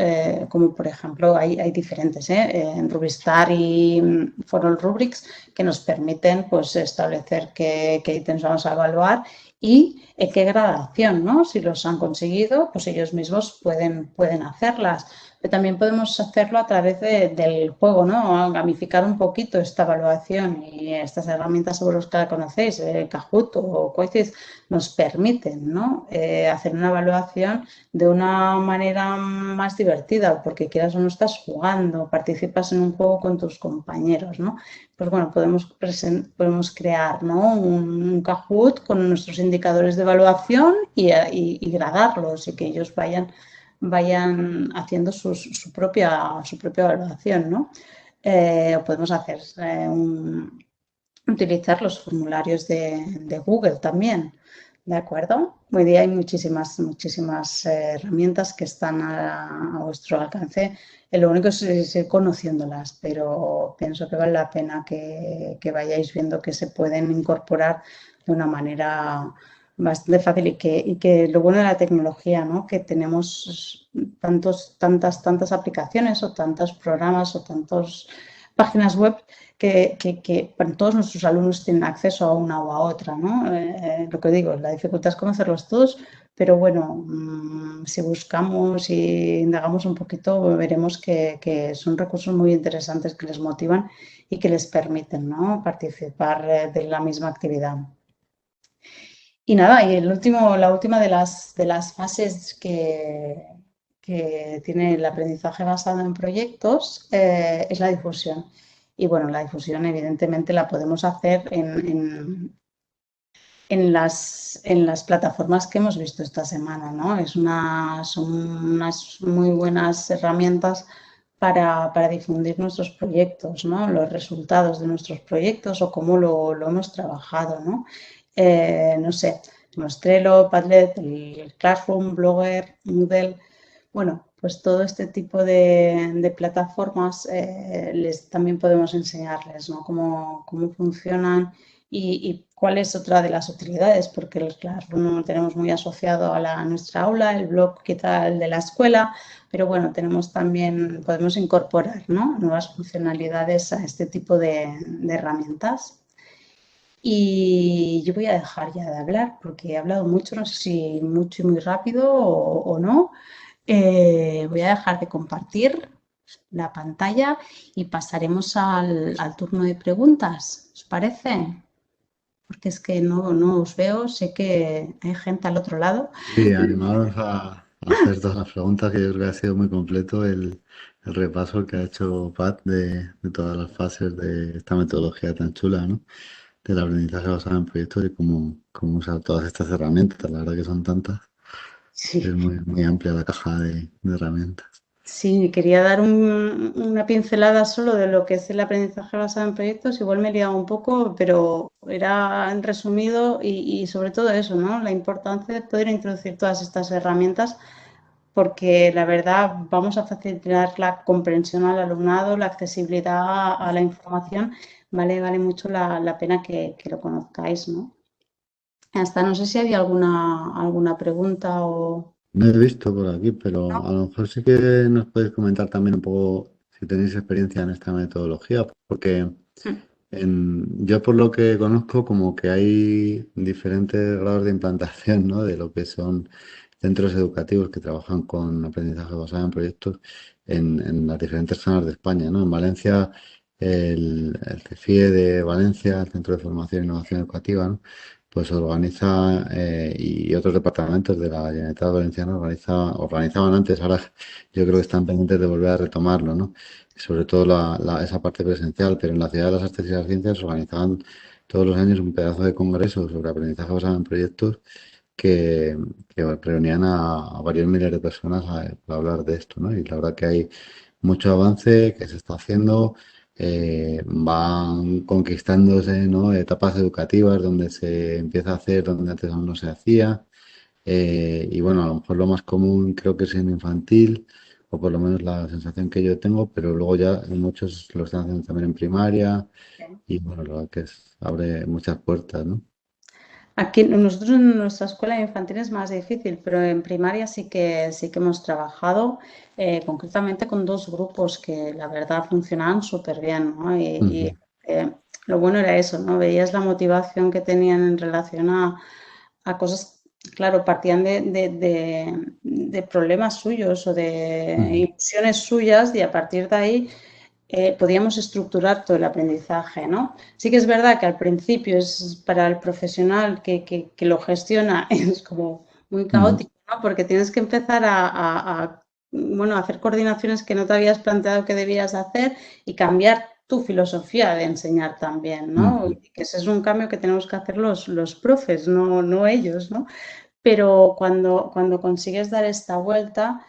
A: como por ejemplo, hay diferentes, en Rubistar y Forol Rubrics, que nos permiten pues, establecer qué ítems vamos a evaluar y en qué gradación, ¿no? Si los han conseguido, pues ellos mismos pueden hacerlas. Pero también podemos hacerlo a través del juego, ¿no? Gamificar un poquito esta evaluación y estas herramientas seguro que la conocéis, Kahoot o Quizzes, nos permiten, ¿no? Hacer una evaluación de una manera más divertida, porque quieras o no estás jugando, participas en un juego con tus compañeros, ¿no? Pues bueno, podemos crear, ¿no? un Kahoot con nuestros indicadores de evaluación y gradarlos y que ellos vayan haciendo su propia evaluación, ¿no? Podemos utilizar los formularios de Google también, ¿de acuerdo? Hoy día hay muchísimas herramientas que están a vuestro alcance. Lo único es ir conociéndolas, pero pienso que vale la pena que vayáis viendo que se pueden incorporar de una manera bastante fácil y que lo bueno de la tecnología, ¿no? Que tenemos tantas aplicaciones o tantos programas o tantas páginas web que todos nuestros alumnos tienen acceso a una o a otra, ¿no? Lo que digo, la dificultad es conocerlos todos, pero bueno, si buscamos y indagamos un poquito, veremos que son recursos muy interesantes que les motivan y que les permiten, ¿no? Participar de la misma actividad. Y nada, y la última de las fases que tiene el aprendizaje basado en proyectos es la difusión. Y bueno, la difusión evidentemente la podemos hacer en las plataformas que hemos visto esta semana, ¿no? Son unas muy buenas herramientas para difundir nuestros proyectos, ¿no? Los resultados de nuestros proyectos o cómo lo hemos trabajado, ¿no? No sé, Trello, Padlet, el Classroom, Blogger, Moodle. Bueno, pues todo este tipo de plataformas también podemos enseñarles, ¿no? Cómo funcionan y cuál es otra de las utilidades, porque el Classroom lo tenemos muy asociado a nuestra aula, el blog quizá el de la escuela, pero bueno, podemos incorporar, ¿no? Nuevas funcionalidades a este tipo de herramientas. Y yo voy a dejar ya de hablar porque he hablado mucho, no sé si mucho y muy rápido o no. Voy a dejar de compartir la pantalla y pasaremos al turno de preguntas. ¿Os parece? Porque es que no os veo, sé que hay gente al otro lado.
B: Sí, animados a hacer todas las preguntas, que yo creo que ha sido muy completo el repaso que ha hecho Pat de todas las fases de esta metodología tan chula, ¿no? Del aprendizaje basado en proyectos y cómo usar todas estas herramientas. La verdad que son tantas, es
A: Sí.
B: muy amplia la caja de herramientas.
A: Sí, quería dar una pincelada solo de lo que es el aprendizaje basado en proyectos. Igual me he liado un poco, pero era en resumido y sobre todo eso, ¿no? La importancia de poder introducir todas estas herramientas porque la verdad vamos a facilitar la comprensión al alumnado, la accesibilidad a la información. Vale mucho la pena que lo conozcáis, ¿no? Hasta no sé si había alguna pregunta o...
B: No he visto por aquí, pero a lo mejor sí que nos podéis comentar también un poco si tenéis experiencia en esta metodología, porque yo por lo que conozco como que hay diferentes grados de implantación, ¿no? De lo que son centros educativos que trabajan con aprendizaje basado en proyectos en las diferentes zonas de España, ¿no? En Valencia, el CEFIE de Valencia, el Centro de Formación e Innovación Educativa, ¿no? pues organiza, y otros departamentos de la Generalitat Valenciana organizaban antes, ahora yo creo que están pendientes de volver a retomarlo, ¿no? Sobre todo esa parte presencial, pero en la Ciudad de las Artes y las Ciencias organizaban todos los años un pedazo de congreso sobre aprendizaje basado en proyectos que, que reunían a varios miles de personas para hablar de esto, ¿no? Y la verdad que hay mucho avance que se está haciendo, van conquistándose, ¿no? Etapas educativas donde se empieza a hacer donde antes aún no se hacía. Y bueno, a lo mejor lo más común creo que es en infantil, o por lo menos la sensación que yo tengo, pero luego ya muchos lo están haciendo también en primaria, y bueno, la verdad que abre muchas puertas, ¿no?
A: Aquí nosotros en nuestra escuela infantil es más difícil, pero en primaria sí que hemos trabajado concretamente con dos grupos que la verdad funcionaban súper bien, ¿no?
B: Ujú,
A: Lo bueno era eso, ¿no? Veías la motivación que tenían en relación a cosas, claro, partían de problemas suyos o de
B: ujú,
A: ilusiones suyas y a partir de ahí podíamos estructurar todo el aprendizaje, ¿no? Sí que es verdad que al principio es para el profesional que lo gestiona, es como muy
B: ujú,
A: caótico, ¿no? Porque tienes que empezar bueno, a hacer coordinaciones que no te habías planteado que debías hacer y cambiar tu filosofía de enseñar también, ¿no?
B: ujú.
A: Que ese es un cambio que tenemos que hacer los profes, no ellos, ¿no? Pero cuando consigues dar esta vuelta,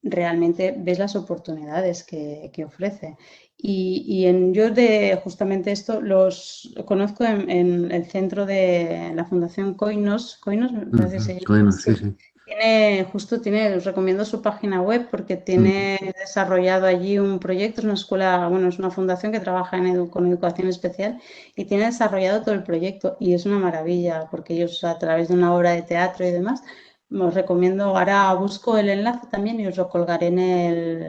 A: realmente ves las oportunidades que ofrece. Yo de justamente esto los conozco en el centro de la Fundación Coinos me parece que se
B: Ujú.
A: llama,
B: Bueno,
A: sí.
B: sí, sí.
A: Os recomiendo su página web porque
B: Ujú.
A: tiene desarrollado allí un proyecto, es una escuela, bueno, es una fundación que trabaja con educación especial y tiene desarrollado todo el proyecto y es una maravilla porque ellos a través de una obra de teatro y demás, os recomiendo, ahora busco el enlace también y os lo colgaré en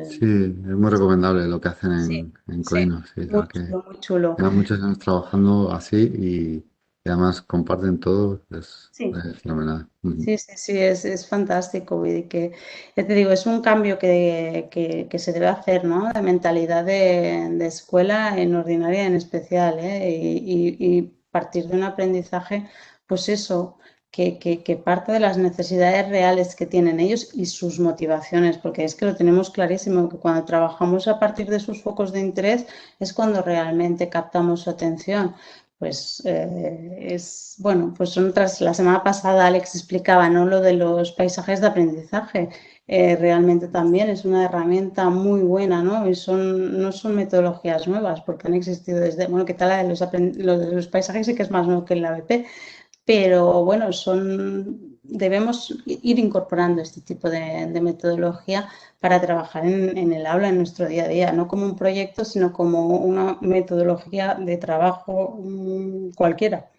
B: Sí,
A: el...
B: es muy recomendable lo que hacen
A: Sí,
B: en
A: sí,
B: Coino, sí, la
A: muy
B: verdad que
A: chulo, muy chulo.
B: llevan muchos años trabajando así, y además comparten todo,
A: Sí.
B: es fenomenal. Ujú.
A: Sí, sí, sí, es fantástico. Y que, ya te digo, es un cambio que se debe hacer, ¿no? De mentalidad de escuela en ordinaria en especial, ¿eh? Y partir de un aprendizaje, pues eso, que parte de las necesidades reales que tienen ellos y sus motivaciones, porque es que lo tenemos clarísimo, que cuando trabajamos a partir de sus focos de interés es cuando realmente captamos su atención. Pues bueno, pues la semana pasada Alex explicaba, ¿no? Lo de los paisajes de aprendizaje. Realmente también es una herramienta muy buena, ¿no? Y no son metodologías nuevas, porque han existido desde, bueno, ¿qué tal la de lo de los paisajes? Sí que es más nuevo que el ABP, pero bueno, debemos ir incorporando este tipo de metodología para trabajar en el aula, en nuestro día a día, no como un proyecto, sino como una metodología de trabajo cualquiera.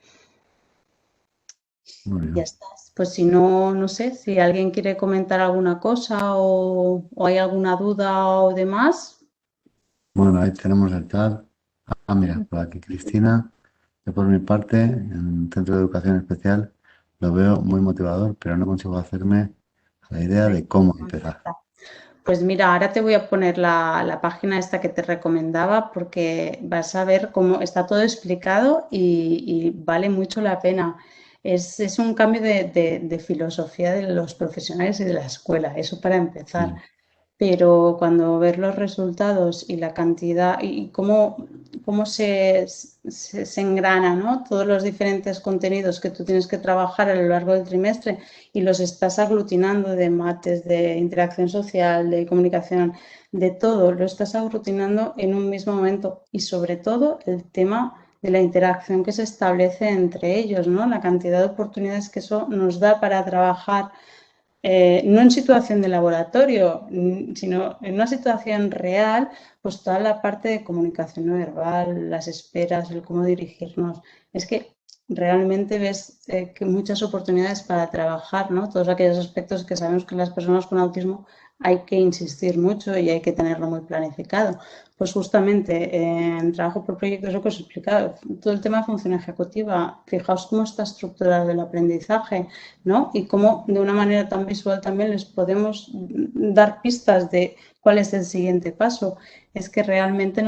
B: Muy
A: Ya
B: bien.
A: estás. Pues si no, no sé, si alguien quiere comentar alguna cosa o hay alguna duda o demás.
B: Bueno, ahí tenemos el chat. Ah, mira, por aquí Cristina, yo por mi parte, en Centro de Educación Especial, lo veo muy motivador, pero no consigo hacerme a la idea de cómo empezar.
A: Pues mira, ahora te voy a poner la página esta que te recomendaba porque vas a ver cómo está todo explicado y vale mucho la pena. Es un cambio de filosofía de los profesionales y de la escuela, eso para empezar.
B: Mm,
A: Pero cuando ves los resultados y la cantidad y cómo se engrana, ¿no? Todos los diferentes contenidos que tú tienes que trabajar a lo largo del trimestre y los estás aglutinando de mates, de interacción social, de comunicación, de todo, lo estás aglutinando en un mismo momento y sobre todo el tema de la interacción que se establece entre ellos, ¿no? La cantidad de oportunidades que eso nos da para trabajar no en situación de laboratorio, sino en una situación real, pues toda la parte de comunicación no verbal, las esperas, el cómo dirigirnos. Es que realmente ves que muchas oportunidades para trabajar, ¿no? Todos aquellos aspectos que sabemos que las personas con autismo hay que insistir mucho y hay que tenerlo muy planificado. Pues justamente en trabajo por proyectos, es lo que os he explicado, todo el tema de función ejecutiva, fijaos cómo está estructurado el aprendizaje, ¿no? Y cómo de una manera tan visual también les podemos dar pistas de cuál es el siguiente paso. Es que realmente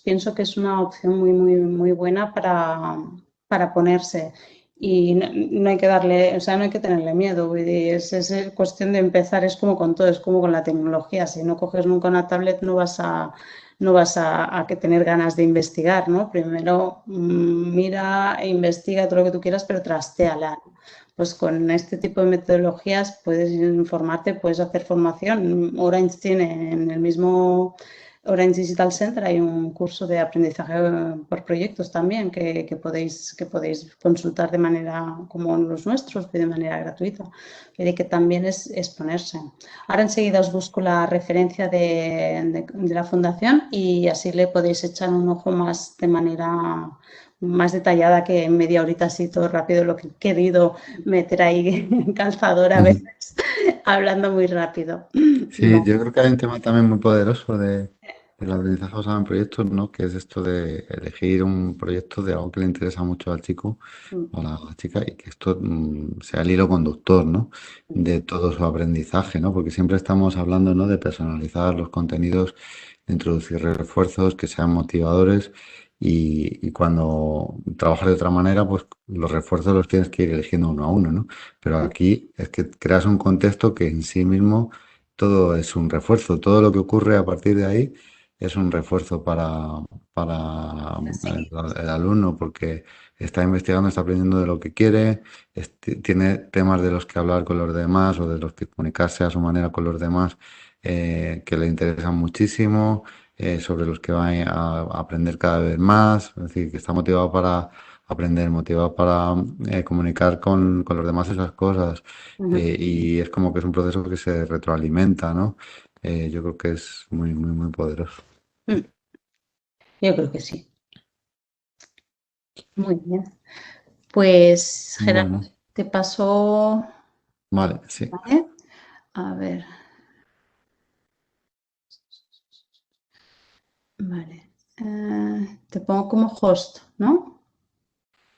A: pienso que es una opción muy, muy, muy buena para ponerse. y no hay que darle, o sea, no hay que tenerle miedo. Es cuestión de empezar, es como con todo, es como con la tecnología. Si no coges nunca una tablet, no vas a que tener ganas de investigar, ¿no? Primero mira e investiga todo lo que tú quieras, pero trastéala. Pues con este tipo de metodologías puedes informarte, puedes hacer formación. Orange tiene en el mismo Orange Digital Center hay un curso de aprendizaje por proyectos también que podéis consultar de manera como los nuestros, de manera gratuita, pero que también es exponerse. Ahora enseguida os busco la referencia de la fundación y así le podéis echar un ojo más de manera más detallada que en media horita así todo rápido lo que he querido meter ahí en calzador a
B: Ujú.
A: veces, hablando muy rápido.
B: Sí,
A: Vale.
B: yo creo que hay un tema también muy poderoso del aprendizaje basado en proyectos, ¿no? Que es esto de elegir un proyecto de algo que le interesa mucho al chico o a la chica y que esto sea el hilo conductor, ¿no? De todo su aprendizaje, ¿no? Porque siempre estamos hablando, ¿no? De personalizar los contenidos, de introducir refuerzos que sean motivadores y cuando trabajas de otra manera, pues los refuerzos los tienes que ir eligiendo uno a uno, ¿no? Pero aquí es que creas un contexto que en sí mismo todo es un refuerzo, todo lo que ocurre a partir de ahí es un refuerzo para
A: Sí.
B: el alumno porque está investigando, está aprendiendo de lo que quiere, tiene temas de los que hablar con los demás o de los que comunicarse a su manera con los demás que le interesan muchísimo, sobre los que va a aprender cada vez más, es decir, que está motivado para aprender, motivado para comunicar con los demás esas cosas
A: Ujú.
B: y es como que es un proceso que se retroalimenta, ¿no? Yo creo que es muy, muy, muy poderoso.
A: Mm, Yo creo que sí. Muy bien. Pues Gerardo,
B: Bueno,
A: te paso,
B: vale, sí,
A: ¿vale? A ver, vale. Te pongo como host, ¿no?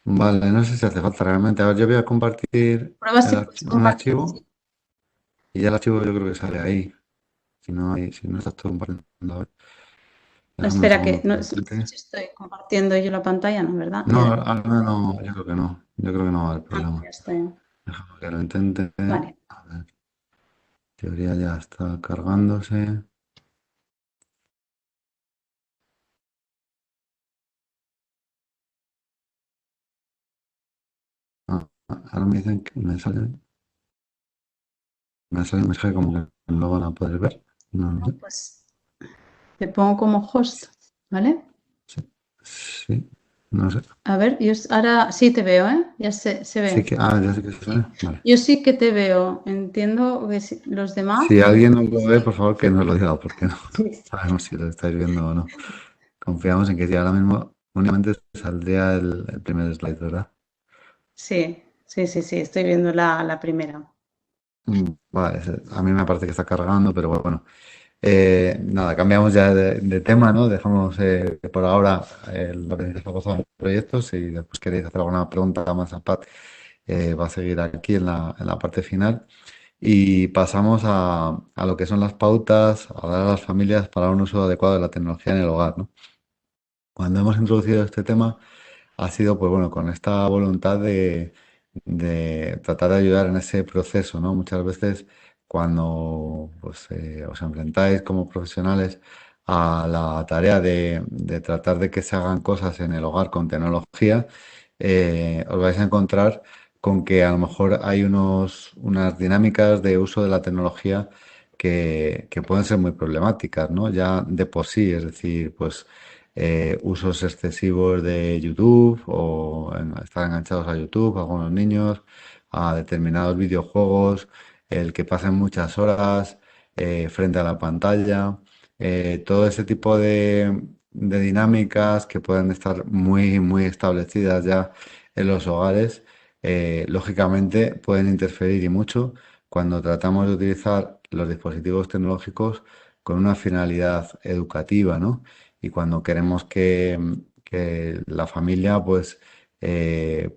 B: vale, no sé si hace falta realmente. A ver, yo voy a compartir
A: Prueba si puedes
B: un
A: compartir.
B: archivo y ya el archivo yo creo que sale ahí. Si no estás todo compartiendo, a ver,
A: No,
B: déjame un
A: espera, que
B: segundo que
A: no,
B: lo
A: no sé
B: intente.
A: si estoy compartiendo yo la pantalla, ¿no? ¿Verdad?
B: No, ahora no, yo creo que no. Yo creo que no va a haber
A: Ya
B: problema.
A: estoy.
B: Déjame que lo intente.
A: Vale.
B: A ver, teoría ya está cargándose. Ahora me dicen que me sale un mensaje como que no lo van a poder ver. No, no sé.
A: Pues te pongo como host, ¿vale?
B: Sí, sí, no sé.
A: A ver, ahora sí te veo, ¿eh? Ya se
B: Sí
A: ve.
B: que, ya sé que se sale. Vale.
A: Yo sí que te veo. Entiendo que los demás.
B: Si alguien no lo ve, por favor que nos lo diga, porque no
A: Sí,
B: sabemos si lo estáis viendo o no. Confiamos en que sí, ahora mismo únicamente saldría el primer slide, ¿verdad?
A: sí, sí, sí, sí, estoy viendo la primera.
B: Vale, a mí me parece que está cargando, pero bueno. Nada, cambiamos ya de tema, ¿no? Dejamos por ahora lo que está pasando en los proyectos. Si después queréis hacer alguna pregunta más a Pat, va a seguir aquí en la parte final. Y pasamos a lo que son las pautas a dar a las familias para un uso adecuado de la tecnología en el hogar, ¿no? Cuando hemos introducido este tema ha sido, pues bueno, con esta voluntad de tratar de ayudar en ese proceso, ¿no? Muchas veces cuando pues, os enfrentáis como profesionales a la tarea de tratar de que se hagan cosas en el hogar con tecnología, os vais a encontrar con que a lo mejor hay unas dinámicas de uso de la tecnología que pueden ser muy problemáticas, ¿no? Ya de por sí, es decir, pues usos excesivos de YouTube o estar enganchados a YouTube, algunos niños, a determinados videojuegos, el que pasen muchas horas frente a la pantalla, todo ese tipo de dinámicas que pueden estar muy, muy establecidas ya en los hogares, lógicamente pueden interferir y mucho cuando tratamos de utilizar los dispositivos tecnológicos con una finalidad educativa, ¿no? Y cuando queremos que la familia pues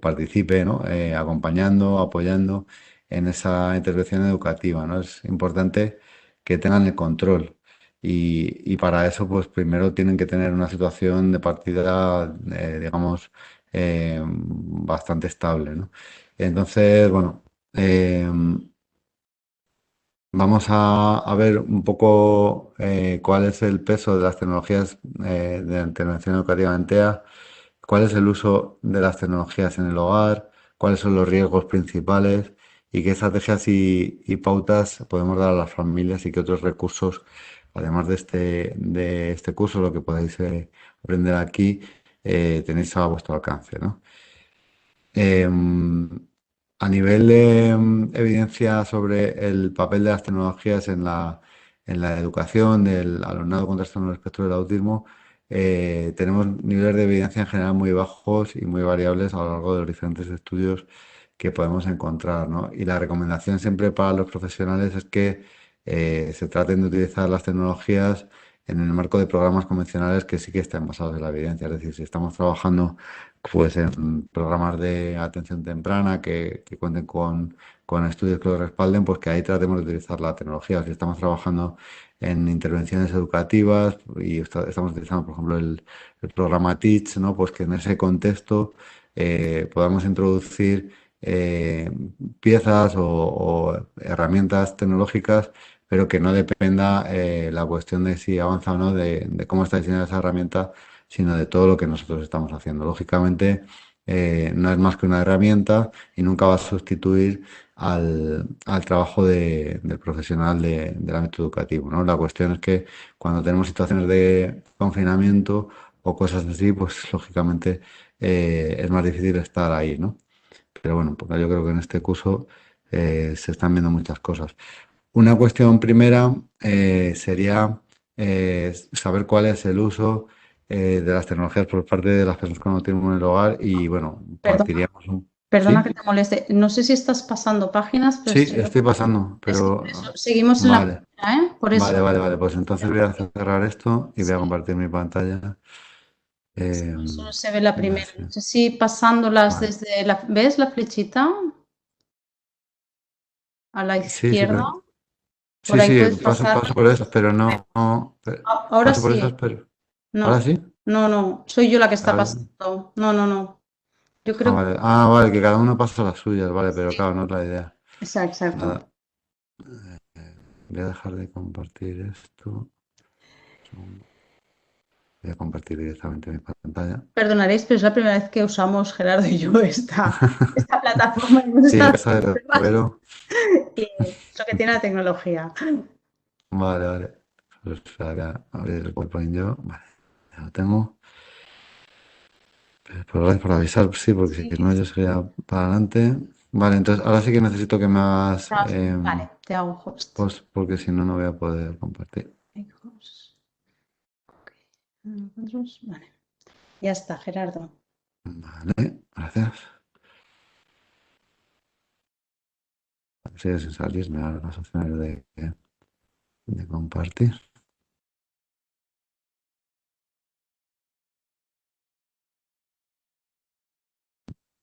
B: participe, ¿no? Acompañando, apoyando en esa intervención educativa, ¿no? Es importante que tengan el control y para eso pues primero tienen que tener una situación de partida, digamos, bastante estable, ¿no? Entonces, bueno, vamos a ver un poco cuál es el peso de las tecnologías de la intervención educativa en TEA, cuál es el uso de las tecnologías en el hogar, cuáles son los riesgos principales y qué estrategias y pautas podemos dar a las familias y qué otros recursos, además de este curso, lo que podáis aprender aquí, tenéis a vuestro alcance, ¿no? Em, a nivel de evidencia sobre el papel de las tecnologías en la educación del alumnado con trastorno del espectro del autismo, tenemos niveles de evidencia en general muy bajos y muy variables a lo largo de los diferentes estudios que podemos encontrar, ¿no? Y la recomendación siempre para los profesionales es que se traten de utilizar las tecnologías en el marco de programas convencionales que sí que estén basados en la evidencia. Es decir, si estamos trabajando pues en programas de atención temprana que cuenten con estudios que lo respalden, pues que ahí tratemos de utilizar la tecnología. Si estamos trabajando en intervenciones educativas y estamos utilizando, por ejemplo, el programa Teach, ¿no? Pues que en ese contexto podamos introducir piezas o herramientas tecnológicas, pero que no dependa la cuestión de si avanza o no, de cómo está diseñada esa herramienta, sino de todo lo que nosotros estamos haciendo. Lógicamente, no es más que una herramienta y nunca va a sustituir al trabajo del profesional del ámbito educativo, ¿no? La cuestión es que cuando tenemos situaciones de confinamiento o cosas así, pues lógicamente es más difícil estar ahí, ¿no? Pero bueno, porque yo creo que en este curso se están viendo muchas cosas. Una cuestión primera sería saber cuál es el uso de las tecnologías por parte de las personas con autismo en el hogar y bueno,
A: Perdona,
B: partiríamos un...
A: perdona que
B: ¿Sí?
A: te moleste. No sé si estás pasando páginas, pero
B: Sí, estoy pasando,
A: es que por eso
B: pero
A: seguimos en la
B: vale,
A: primera, ¿eh? Por eso.
B: vale. Pues entonces voy a cerrar esto y voy a
A: Sí,
B: compartir mi pantalla. Eh,
A: solo se ve la
B: no
A: primera.
B: sé,
A: No sé si pasándolas
B: vale.
A: desde la... ¿Ves la flechita? A la
B: Sí, sí,
A: izquierda. Por
B: sí,
A: ahí
B: sí,
A: puedes pasar.
B: paso por eso, pero
A: Ahora
B: paso por
A: sí.
B: eso, pero ahora
A: No,
B: sí.
A: no. Soy yo la que está
B: A ver.
A: pasando. No. Yo creo que...
B: Vale, que cada uno pasa las suyas, vale, pero claro, no es la idea.
A: Exacto.
B: Nada, voy a dejar de compartir esto. Un segundo. Voy a compartir directamente mi pantalla.
A: Perdonaréis, pero es la primera vez que usamos Gerardo y yo esta plataforma y hemos
B: Sí, en
A: estado
B: casa de
A: pruebas
B: Rivero.
A: y es lo que tiene la tecnología.
B: Vale. Pues voy a abrir el PowerPoint yo. Vale, ya lo tengo. Pues gracias por avisar, sí, porque si
A: Sí,
B: no yo sería para adelante. Vale, entonces ahora sí que necesito que me hagas
A: vale, te hago host.
B: post, porque si no, no voy a poder compartir.
A: Host. Ok. Vale. Ya está, Gerardo.
B: Vale, gracias. Sigue sin salirme ahora las opciones de compartir.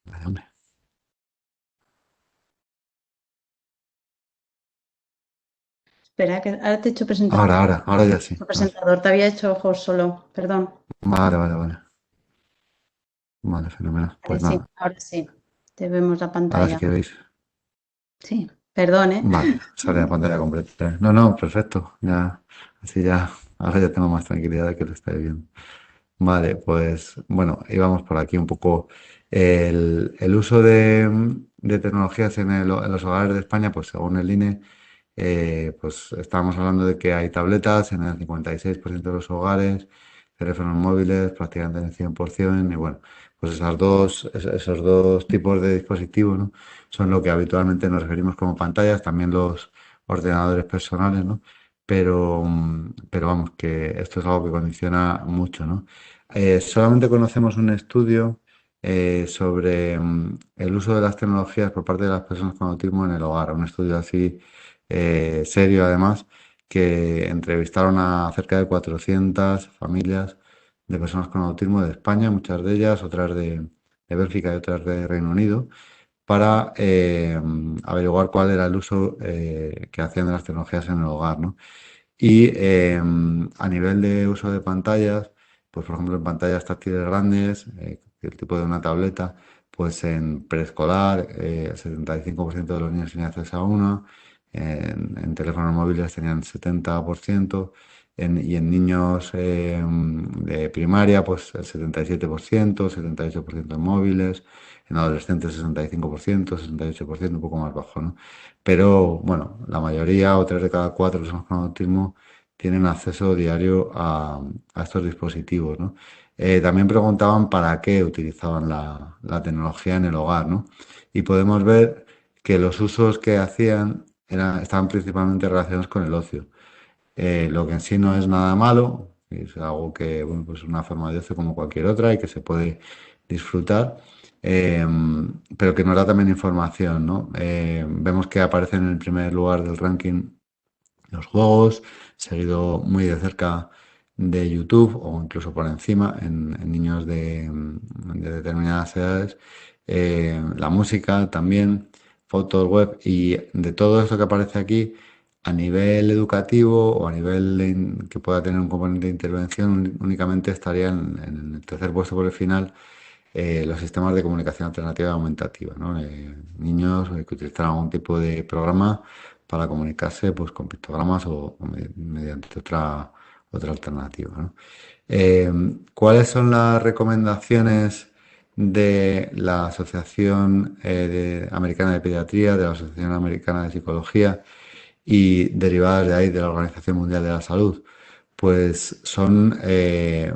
B: Vale, hombre.
A: Espera, que ahora te he hecho presentador.
B: Ahora ya sí.
A: Te había hecho host solo, perdón.
B: Vale. Vale, fenomenal.
A: Vale,
B: Pues
A: sí,
B: nada,
A: ahora sí. Te vemos la
B: ahora sí
A: pantalla.
B: que veis.
A: Sí, perdón, ¿eh?
B: Vale, sale la pantalla completa. No, perfecto. Ya, así ya, ahora ya tengo más tranquilidad de que lo estáis viendo. Vale, pues bueno, íbamos por aquí un poco. El uso de tecnologías en los hogares de España, pues según el INE, pues estábamos hablando de que hay tabletas en el 56% de los hogares, teléfonos móviles prácticamente en el 100%, y bueno, pues esos dos tipos de dispositivos, ¿no? Son lo que habitualmente nos referimos como pantallas, también los ordenadores personales, ¿no? Pero vamos, que esto es algo que condiciona mucho, ¿no? Solamente conocemos un estudio sobre el uso de las tecnologías por parte de las personas con autismo en el hogar, un estudio así serio además, que entrevistaron a cerca de 400 familias de personas con autismo de España, muchas de ellas, otras de Bélgica y otras de Reino Unido, para averiguar cuál era el uso que hacían de las tecnologías en el hogar, ¿no? Y a nivel de uso de pantallas, pues por ejemplo en pantallas táctiles grandes, el tipo de una tableta, pues en preescolar, el 75% de los niños tenían acceso a una, en teléfonos móviles tenían 70%, y en niños de primaria, pues el 77%, 78% en móviles, en adolescentes 65%, 68%, un poco más bajo, ¿no? Pero bueno, la mayoría o 3 de cada 4 personas con autismo tienen acceso diario a estos dispositivos, ¿no? También preguntaban para qué utilizaban la tecnología en el hogar, ¿no? Y podemos ver que los usos que hacían estaban principalmente relacionados con el ocio. Lo que en sí no es nada malo, es algo que, bueno, pues es una forma de ocio como cualquier otra y que se puede disfrutar, eh, pero que nos da también información, ¿no? Vemos que aparecen en el primer lugar del ranking los juegos, seguido muy de cerca de YouTube o incluso por encima en niños de determinadas edades. La música también, fotos web y de todo esto que aparece aquí a nivel educativo o a nivel que pueda tener un componente de intervención, únicamente estaría en el tercer puesto por el final los sistemas de comunicación alternativa y aumentativa, ¿no? Niños que utilizan algún tipo de programa para comunicarse pues, con pictogramas o mediante otra alternativa, ¿no? Eh, ¿Cuáles son las recomendaciones de la Asociación Americana de Pediatría, de la Asociación Americana de Psicología y derivadas de ahí de la Organización Mundial de la Salud? Pues son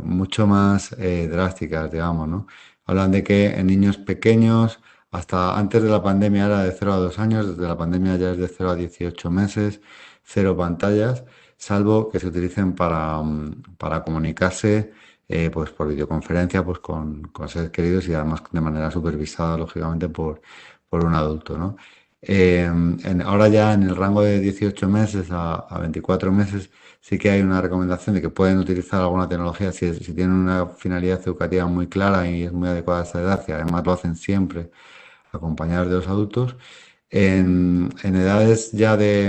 B: mucho más drásticas, digamos, ¿no? Hablan de que en niños pequeños, hasta antes de la pandemia era de 0 a 2 años, desde la pandemia ya es de 0 a 18 meses, cero pantallas, salvo que se utilicen para comunicarse pues por videoconferencia pues con seres queridos y además de manera supervisada, lógicamente, por un adulto, ¿no? Ahora ya en el rango de 18 meses a 24 meses sí que hay una recomendación de que pueden utilizar alguna tecnología si tienen una finalidad educativa muy clara y es muy adecuada a esa edad, y además lo hacen siempre acompañados de los adultos. En edades ya de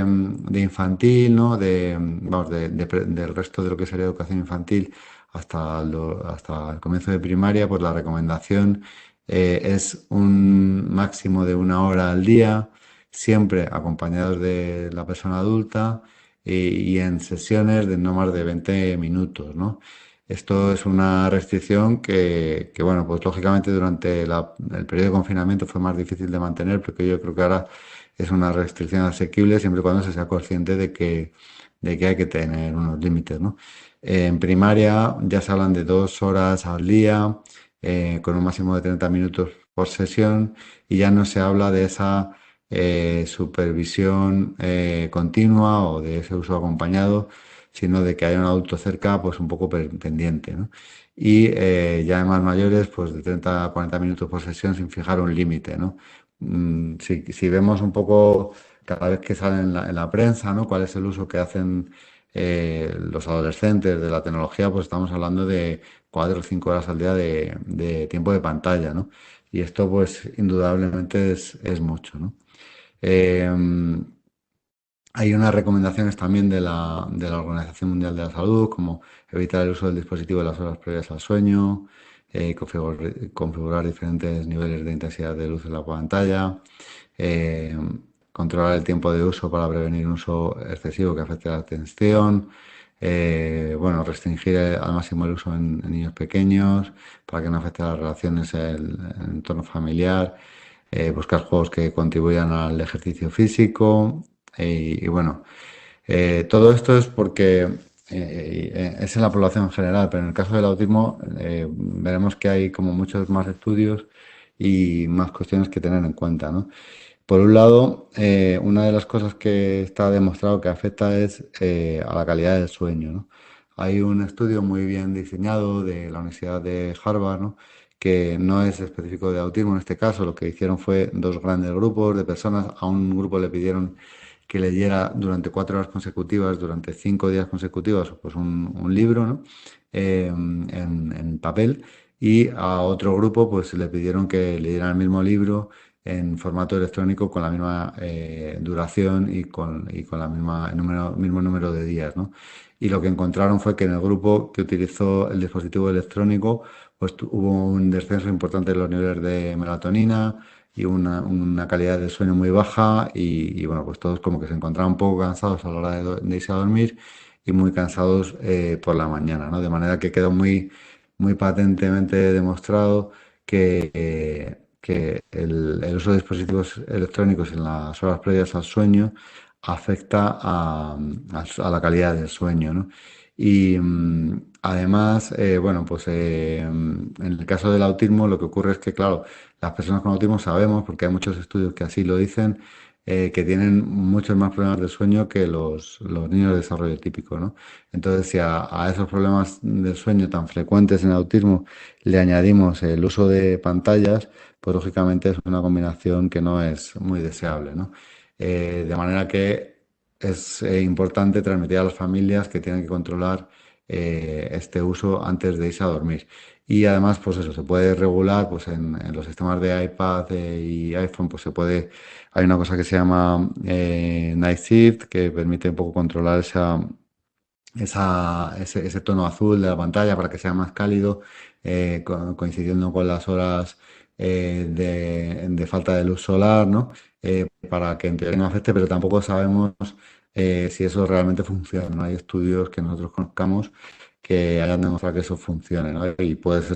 B: infantil, ¿no? Vamos, del resto de lo que sería educación infantil hasta el comienzo de primaria, pues la recomendación es un máximo de 1 hora al día, siempre acompañados de la persona adulta y en sesiones de no más de 20 minutos, ¿no? Esto es una restricción que, bueno, pues lógicamente durante el periodo de confinamiento fue más difícil de mantener, porque yo creo que ahora es una restricción asequible siempre y cuando se sea consciente de que hay que tener unos límites, ¿no? En primaria ya se hablan de 2 horas al día, con un máximo de 30 minutos por sesión, y ya no se habla de esa supervisión continua o de ese uso acompañado, sino de que haya un adulto cerca, pues un poco pendiente, ¿no? Y ya en más mayores, pues de 30 a 40 minutos por sesión sin fijar un límite, ¿no? Si vemos un poco cada vez que sale en la prensa, ¿no? Cuál es el uso que hacen los adolescentes de la tecnología, pues estamos hablando de 4 o 5 horas al día de tiempo de pantalla, ¿no? Y esto, pues, indudablemente es mucho, ¿no? Eh, Hay unas recomendaciones también de la Organización Mundial de la Salud, como evitar el uso del dispositivo en las horas previas al sueño, configurar diferentes niveles de intensidad de luz en la pantalla, eh, controlar el tiempo de uso para prevenir un uso excesivo que afecte la atención, bueno, restringir al máximo el uso en niños pequeños para que no afecte a las relaciones, el entorno familiar, buscar juegos que contribuyan al ejercicio físico y bueno, todo esto es porque es en la población en general, pero en el caso del autismo veremos que hay como muchos más estudios y más cuestiones que tener en cuenta, ¿no? Por un lado, una de las cosas que está demostrado que afecta es a la calidad del sueño, ¿no? Hay un estudio muy bien diseñado de la Universidad de Harvard, ¿no? Que no es específico de autismo en este caso. Lo que hicieron fue dos grandes grupos de personas. A un grupo le pidieron que leyera durante 4 horas consecutivas, durante 5 días consecutivos, pues un libro, ¿no? En papel. Y a otro grupo, pues le pidieron que leyera el mismo libro en formato electrónico con la misma duración y con la mismo número de días, ¿no? Y lo que encontraron fue que en el grupo que utilizó el dispositivo electrónico, pues hubo un descenso importante de los niveles de melatonina y una calidad de sueño muy baja y, bueno, pues todos como que se encontraban un poco cansados a la hora de irse a dormir y muy cansados por la mañana, ¿no? De manera que quedó muy patentemente demostrado que el uso de dispositivos electrónicos en las horas previas al sueño afecta a la calidad del sueño, ¿no? Y además, bueno, pues en el caso del autismo lo que ocurre es que, claro, las personas con autismo sabemos, porque hay muchos estudios que así lo dicen, que tienen muchos más problemas de sueño que los niños de desarrollo típico, ¿no? Entonces, si a esos problemas del sueño tan frecuentes en autismo le añadimos el uso de pantallas, pues lógicamente es una combinación que no es muy deseable, ¿no? De manera que es importante transmitir a las familias que tienen que controlar este uso antes de irse a dormir. Y además, pues eso, se puede regular, pues en los sistemas de iPad y iPhone, pues hay una cosa que se llama Night Shift, que permite un poco controlar ese tono azul de la pantalla para que sea más cálido, coincidiendo con las horas de falta de luz solar, ¿no? Para que en teoría no afecte, pero tampoco sabemos si eso realmente funciona. No hay estudios que nosotros conozcamos que hayan demostrado que eso funcione, ¿no? Y puede ser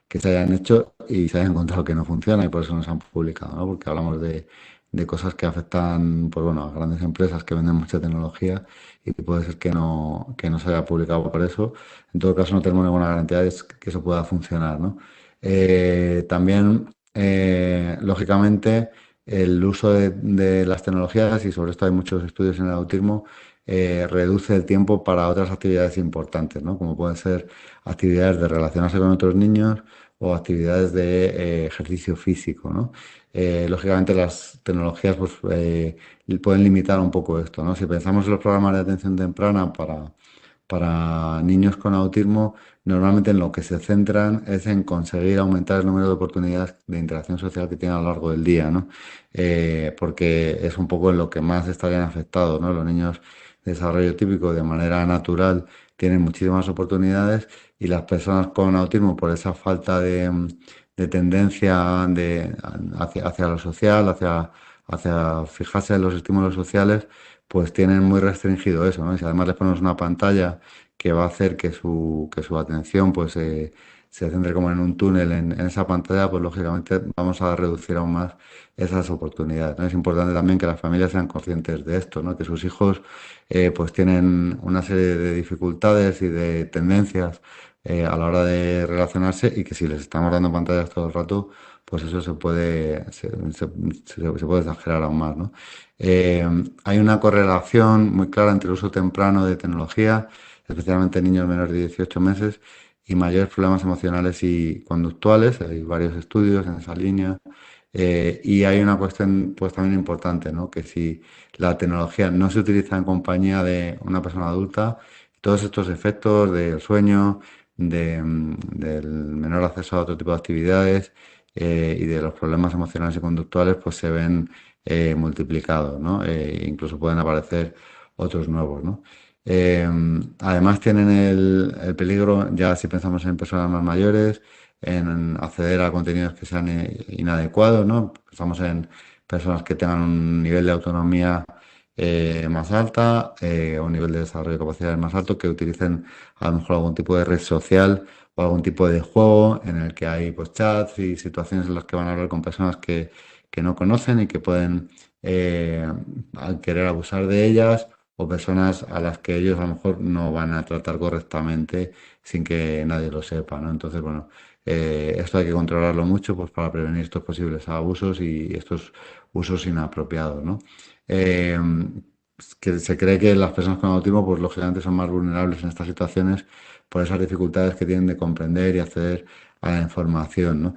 B: que se hayan hecho y se hayan encontrado que no funciona y por eso no se han publicado, ¿no? Porque hablamos de cosas que afectan, pues bueno, a grandes empresas que venden mucha tecnología y puede ser que no se haya publicado por eso. En todo caso, no tenemos ninguna garantía de que eso pueda funcionar, ¿no? También, lógicamente, el uso de las tecnologías, y sobre esto hay muchos estudios en el autismo, reduce el tiempo para otras actividades importantes, ¿no? Como pueden ser actividades de relacionarse con otros niños o actividades de ejercicio físico, ¿no? Lógicamente las tecnologías pues, pueden limitar un poco esto, ¿no? Si pensamos en los programas de atención temprana para niños con autismo, normalmente en lo que se centran es en conseguir aumentar el número de oportunidades de interacción social que tienen a lo largo del día, ¿no? Porque es un poco en lo que más estarían afectados, ¿no? Los niños de desarrollo típico de manera natural tienen muchísimas oportunidades y las personas con autismo por esa falta de tendencia hacia lo social, hacia fijarse en los estímulos sociales, pues tienen muy restringido eso, ¿no? Y si además les ponemos una pantalla que va a hacer que su atención pues se centre como en un túnel en esa pantalla, pues lógicamente vamos a reducir aún más esas oportunidades, ¿no? Es importante también que las familias sean conscientes de esto, ¿no? Que sus hijos pues tienen una serie de dificultades y de tendencias a la hora de relacionarse y que si les estamos dando pantallas todo el rato, pues eso se puede exagerar aún más, ¿no? Eh, Hay una correlación muy clara entre el uso temprano de tecnología, especialmente en niños menores de 18 meses, y mayores problemas emocionales y conductuales. Hay varios estudios en esa línea. Y hay una cuestión pues también importante, ¿no? Que si la tecnología no se utiliza en compañía de una persona adulta, todos estos efectos del sueño, del menor acceso a otro tipo de actividades y de los problemas emocionales y conductuales, pues se ven multiplicados, ¿no? Incluso pueden aparecer otros nuevos, ¿no? Eh, Además tienen el peligro, ya si pensamos en personas más mayores, en acceder a contenidos que sean inadecuados, ¿no? Pensamos en personas que tengan un nivel de autonomía más alta, un nivel de desarrollo de capacidades más alto, que utilicen a lo mejor algún tipo de red social o algún tipo de juego en el que hay pues chats y situaciones en las que van a hablar con personas que no conocen y que pueden al querer abusar de ellas o personas a las que ellos a lo mejor no van a tratar correctamente sin que nadie lo sepa, ¿no? Entonces, bueno, esto hay que controlarlo mucho pues para prevenir estos posibles abusos y estos usos inapropiados, ¿no? Eh, que se cree que las personas con autismo, pues lógicamente son más vulnerables en estas situaciones por esas dificultades que tienen de comprender y acceder a la información, ¿no?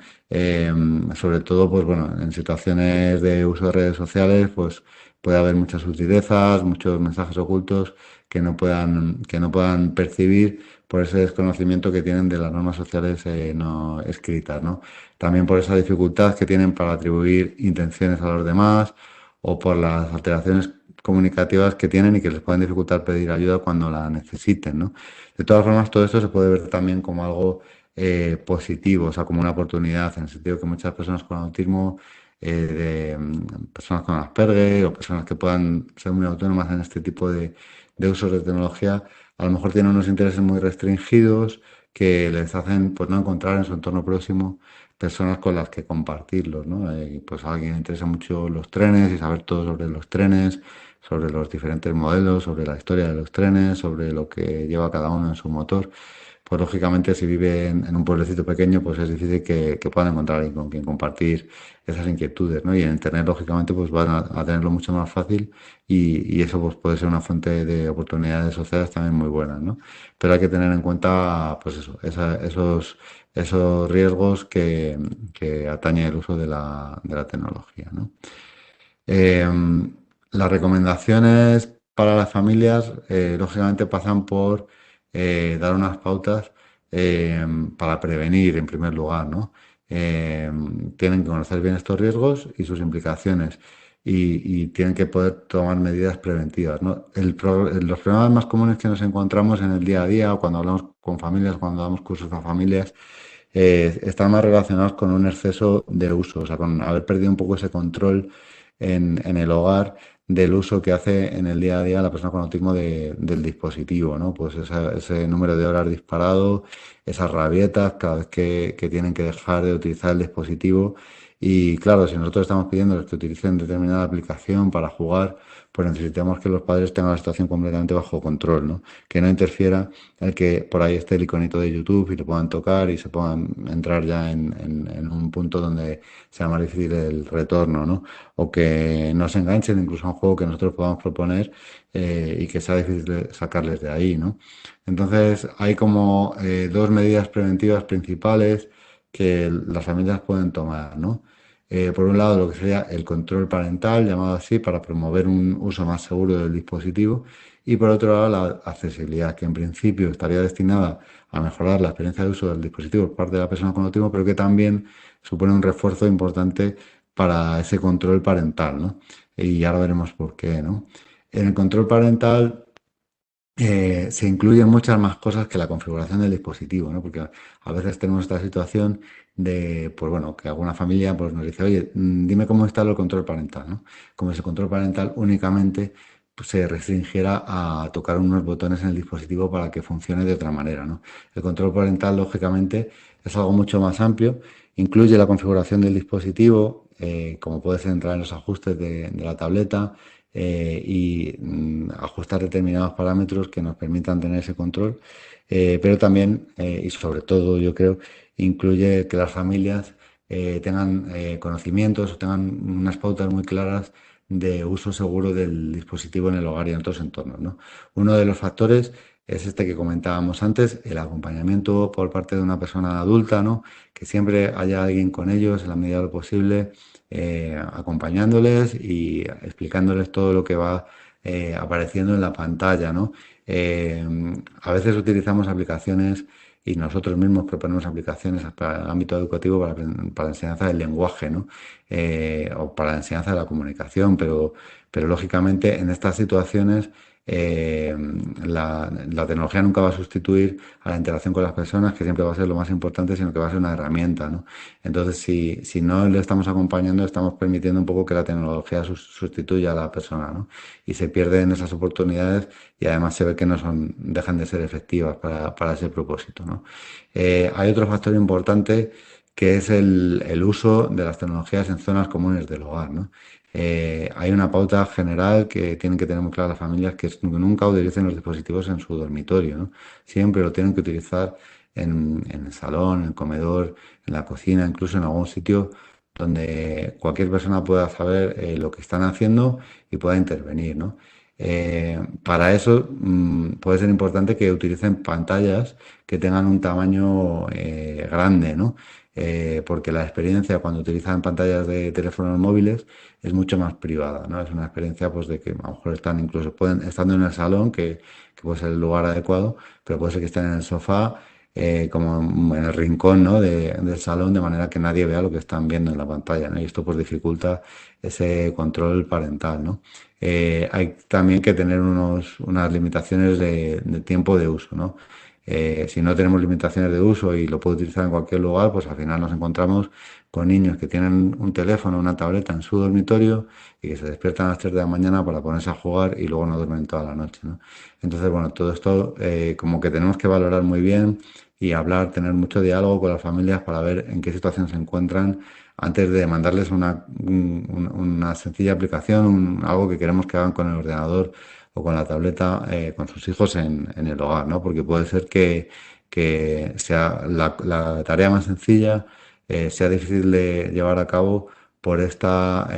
B: Sobre todo, pues bueno, en situaciones de uso de redes sociales, pues puede haber muchas sutilezas, muchos mensajes ocultos que no puedan percibir por ese desconocimiento que tienen de las normas sociales no escritas, ¿no? También por esa dificultad que tienen para atribuir intenciones a los demás o por las alteraciones comunicativas que tienen y que les pueden dificultar pedir ayuda cuando la necesiten, ¿no? De todas formas, todo esto se puede ver también como algo positivo, o sea, como una oportunidad, en el sentido que muchas personas con autismo, personas con Asperger o personas que puedan ser muy autónomas en este tipo de usos de tecnología, a lo mejor tienen unos intereses muy restringidos que les hacen pues no encontrar en su entorno próximo personas con las que compartirlos, ¿no? Pues a alguien le interesa mucho los trenes y saber todo sobre los trenes, sobre los diferentes modelos, sobre la historia de los trenes, sobre lo que lleva cada uno en su motor. Pues lógicamente si vive en un pueblecito pequeño, pues es difícil que puedan encontrar alguien con quien compartir esas inquietudes, ¿no? Y en Internet, lógicamente, pues van a tenerlo mucho más fácil y eso pues puede ser una fuente de oportunidades sociales también muy buenas, ¿no? Pero hay que tener en cuenta, pues eso, esos riesgos que atañe el uso de la tecnología, ¿no? Eh, las recomendaciones para las familias, lógicamente, pasan por dar unas pautas eh, para prevenir, en primer lugar, ¿no? Eh, Tienen que conocer bien estos riesgos y sus implicaciones y tienen que poder tomar medidas preventivas, ¿no? Los problemas más comunes que nos encontramos en el día a día, o cuando hablamos con familias, cuando damos cursos a familias, están más relacionados con un exceso de uso, o sea, con haber perdido un poco ese control en el hogar del uso que hace en el día a día la persona con autismo del dispositivo, ¿no? Pues ese número de horas disparado, esas rabietas cada vez que tienen que dejar de utilizar el dispositivo. Y claro, si nosotros estamos pidiéndoles que utilicen determinada aplicación para jugar, pues necesitamos que los padres tengan la situación completamente bajo control, ¿no? Que no interfiera el que por ahí esté el iconito de YouTube y lo puedan tocar y se puedan entrar ya en un punto donde sea más difícil el retorno, ¿no? O que no se enganchen incluso a un juego que nosotros podamos proponer y que sea difícil sacarles de ahí, ¿no? Entonces hay como dos medidas preventivas principales que las familias pueden tomar, ¿no? Por un lado, lo que sería el control parental, llamado así, para promover un uso más seguro del dispositivo, y por otro lado, la accesibilidad, que en principio estaría destinada a mejorar la experiencia de uso del dispositivo por parte de la persona con autismo, pero que también supone un refuerzo importante para ese control parental, ¿no? Y ahora veremos por qué, ¿no? En el control parental se incluyen muchas más cosas que la configuración del dispositivo, ¿no? Porque a veces tenemos esta situación de, pues bueno, que alguna familia pues, nos dice, oye, dime cómo instalo el control parental, ¿no? Como si el control parental únicamente pues, se restringiera a tocar unos botones en el dispositivo para que funcione de otra manera, ¿no? El control parental, lógicamente, es algo mucho más amplio, incluye la configuración del dispositivo, como puede ser entrar en los ajustes de la tableta, ajustar determinados parámetros que nos permitan tener ese control, pero también y sobre todo yo creo incluye que las familias tengan conocimientos o tengan unas pautas muy claras de uso seguro del dispositivo en el hogar y en otros entornos, ¿no? Uno de los factores es este que comentábamos antes, el acompañamiento por parte de una persona adulta, ¿no? Que siempre haya alguien con ellos en la medida de lo posible, acompañándoles y explicándoles todo lo que va apareciendo en la pantalla, ¿no? Eh, a veces utilizamos aplicaciones y nosotros mismos proponemos aplicaciones para el ámbito educativo para la enseñanza del lenguaje, ¿no? O para la enseñanza de la comunicación, pero lógicamente en estas situaciones eh, la tecnología nunca va a sustituir a la interacción con las personas, que siempre va a ser lo más importante, sino que va a ser una herramienta, ¿no? Entonces, si no le estamos acompañando, estamos permitiendo un poco que la tecnología sustituya a la persona, ¿no? Y se pierden esas oportunidades y además se ve que no son, dejan de ser efectivas para ese propósito, ¿no? Hay otro factor importante que es el uso de las tecnologías en zonas comunes del hogar, ¿no? Hay una pauta general que tienen que tener muy claras las familias, que es que nunca utilicen los dispositivos en su dormitorio, ¿no? Siempre lo tienen que utilizar en el salón, en el comedor, en la cocina, incluso en algún sitio donde cualquier persona pueda saber lo que están haciendo y pueda intervenir, ¿no? Para eso puede ser importante que utilicen pantallas que tengan un tamaño grande, ¿no? porque la experiencia cuando utilizan pantallas de teléfonos móviles es mucho más privada, ¿no? Es una experiencia pues de que a lo mejor están incluso pueden estando en el salón, que puede ser el lugar adecuado, pero puede ser que estén en el sofá, como en el rincón, ¿no? del salón, de manera que nadie vea lo que están viendo en la pantalla, ¿no? Y esto pues dificulta ese control parental, ¿no? Hay también que tener unas limitaciones de tiempo de uso, ¿no? Si no tenemos limitaciones de uso y lo puedo utilizar en cualquier lugar, pues al final nos encontramos con niños que tienen un teléfono, una tableta en su dormitorio y que se despiertan a las 3 de la mañana para ponerse a jugar y luego no duermen toda la noche, ¿no? Entonces, bueno, todo esto como que tenemos que valorar muy bien y hablar, tener mucho diálogo con las familias para ver en qué situación se encuentran antes de mandarles una sencilla aplicación, algo que queremos que hagan con el ordenador o con la tableta con sus hijos en el hogar, ¿no? Porque puede ser que sea la tarea más sencilla, sea difícil de llevar a cabo por esta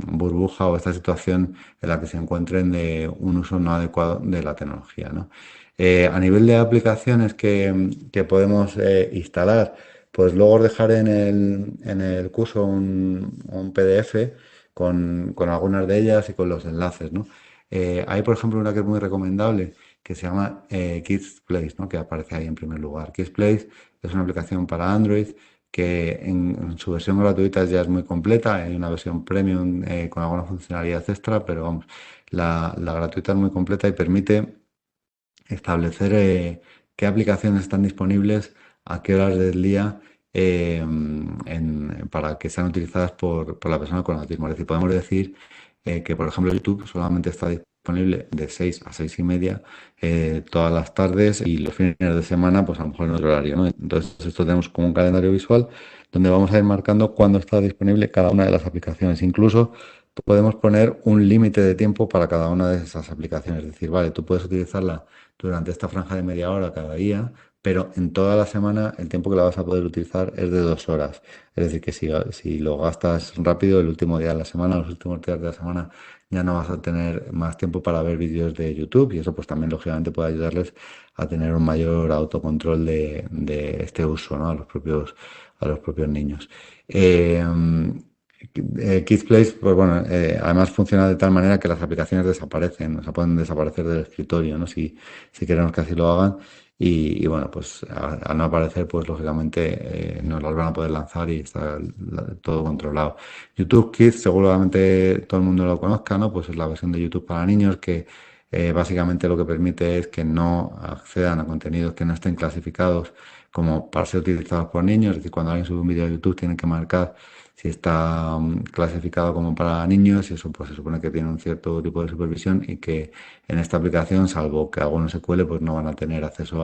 B: burbuja o esta situación en la que se encuentren de un uso no adecuado de la tecnología, ¿no? A nivel de aplicaciones que podemos instalar, pues luego os dejaré en el curso un PDF con algunas de ellas y con los enlaces, ¿no? Hay, por ejemplo, una que es muy recomendable que se llama Kids Place, ¿no? Que aparece ahí en primer lugar. Kids Place es una aplicación para Android que en su versión gratuita ya es muy completa. Hay una versión premium con alguna funcionalidad extra, pero vamos, la gratuita es muy completa y permite establecer qué aplicaciones están disponibles a qué horas del día para que sean utilizadas por la persona con autismo. Es decir, podemos decir que, por ejemplo, YouTube solamente está disponible de 6 a 6 y media todas las tardes y los fines de semana, pues a lo mejor en otro horario, ¿no? Entonces, esto tenemos como un calendario visual donde vamos a ir marcando cuándo está disponible cada una de las aplicaciones. Incluso podemos poner un límite de tiempo para cada una de esas aplicaciones. Es decir, vale, tú puedes utilizarla durante esta franja de media hora cada día, pero en toda la semana el tiempo que la vas a poder utilizar es de 2 horas. Es decir, que si lo gastas rápido, el último día de la semana, los últimos días de la semana, ya no vas a tener más tiempo para ver vídeos de YouTube y eso pues también lógicamente puede ayudarles a tener un mayor autocontrol de este uso, ¿no? A los propios niños. Kids Place, pues bueno, además funciona de tal manera que las aplicaciones desaparecen, o sea, pueden desaparecer del escritorio, ¿no? Si queremos que así lo hagan. Y bueno, pues al no aparecer, pues lógicamente no las van a poder lanzar y está todo controlado. YouTube Kids, seguramente todo el mundo lo conozca, ¿no? Pues es la versión de YouTube para niños que básicamente lo que permite es que no accedan a contenidos que no estén clasificados como para ser utilizados por niños. Es decir, cuando alguien sube un vídeo a YouTube tiene que marcar si está clasificado como para niños y eso pues se supone que tiene un cierto tipo de supervisión y que en esta aplicación, salvo que algo no se cuele, pues no van a tener acceso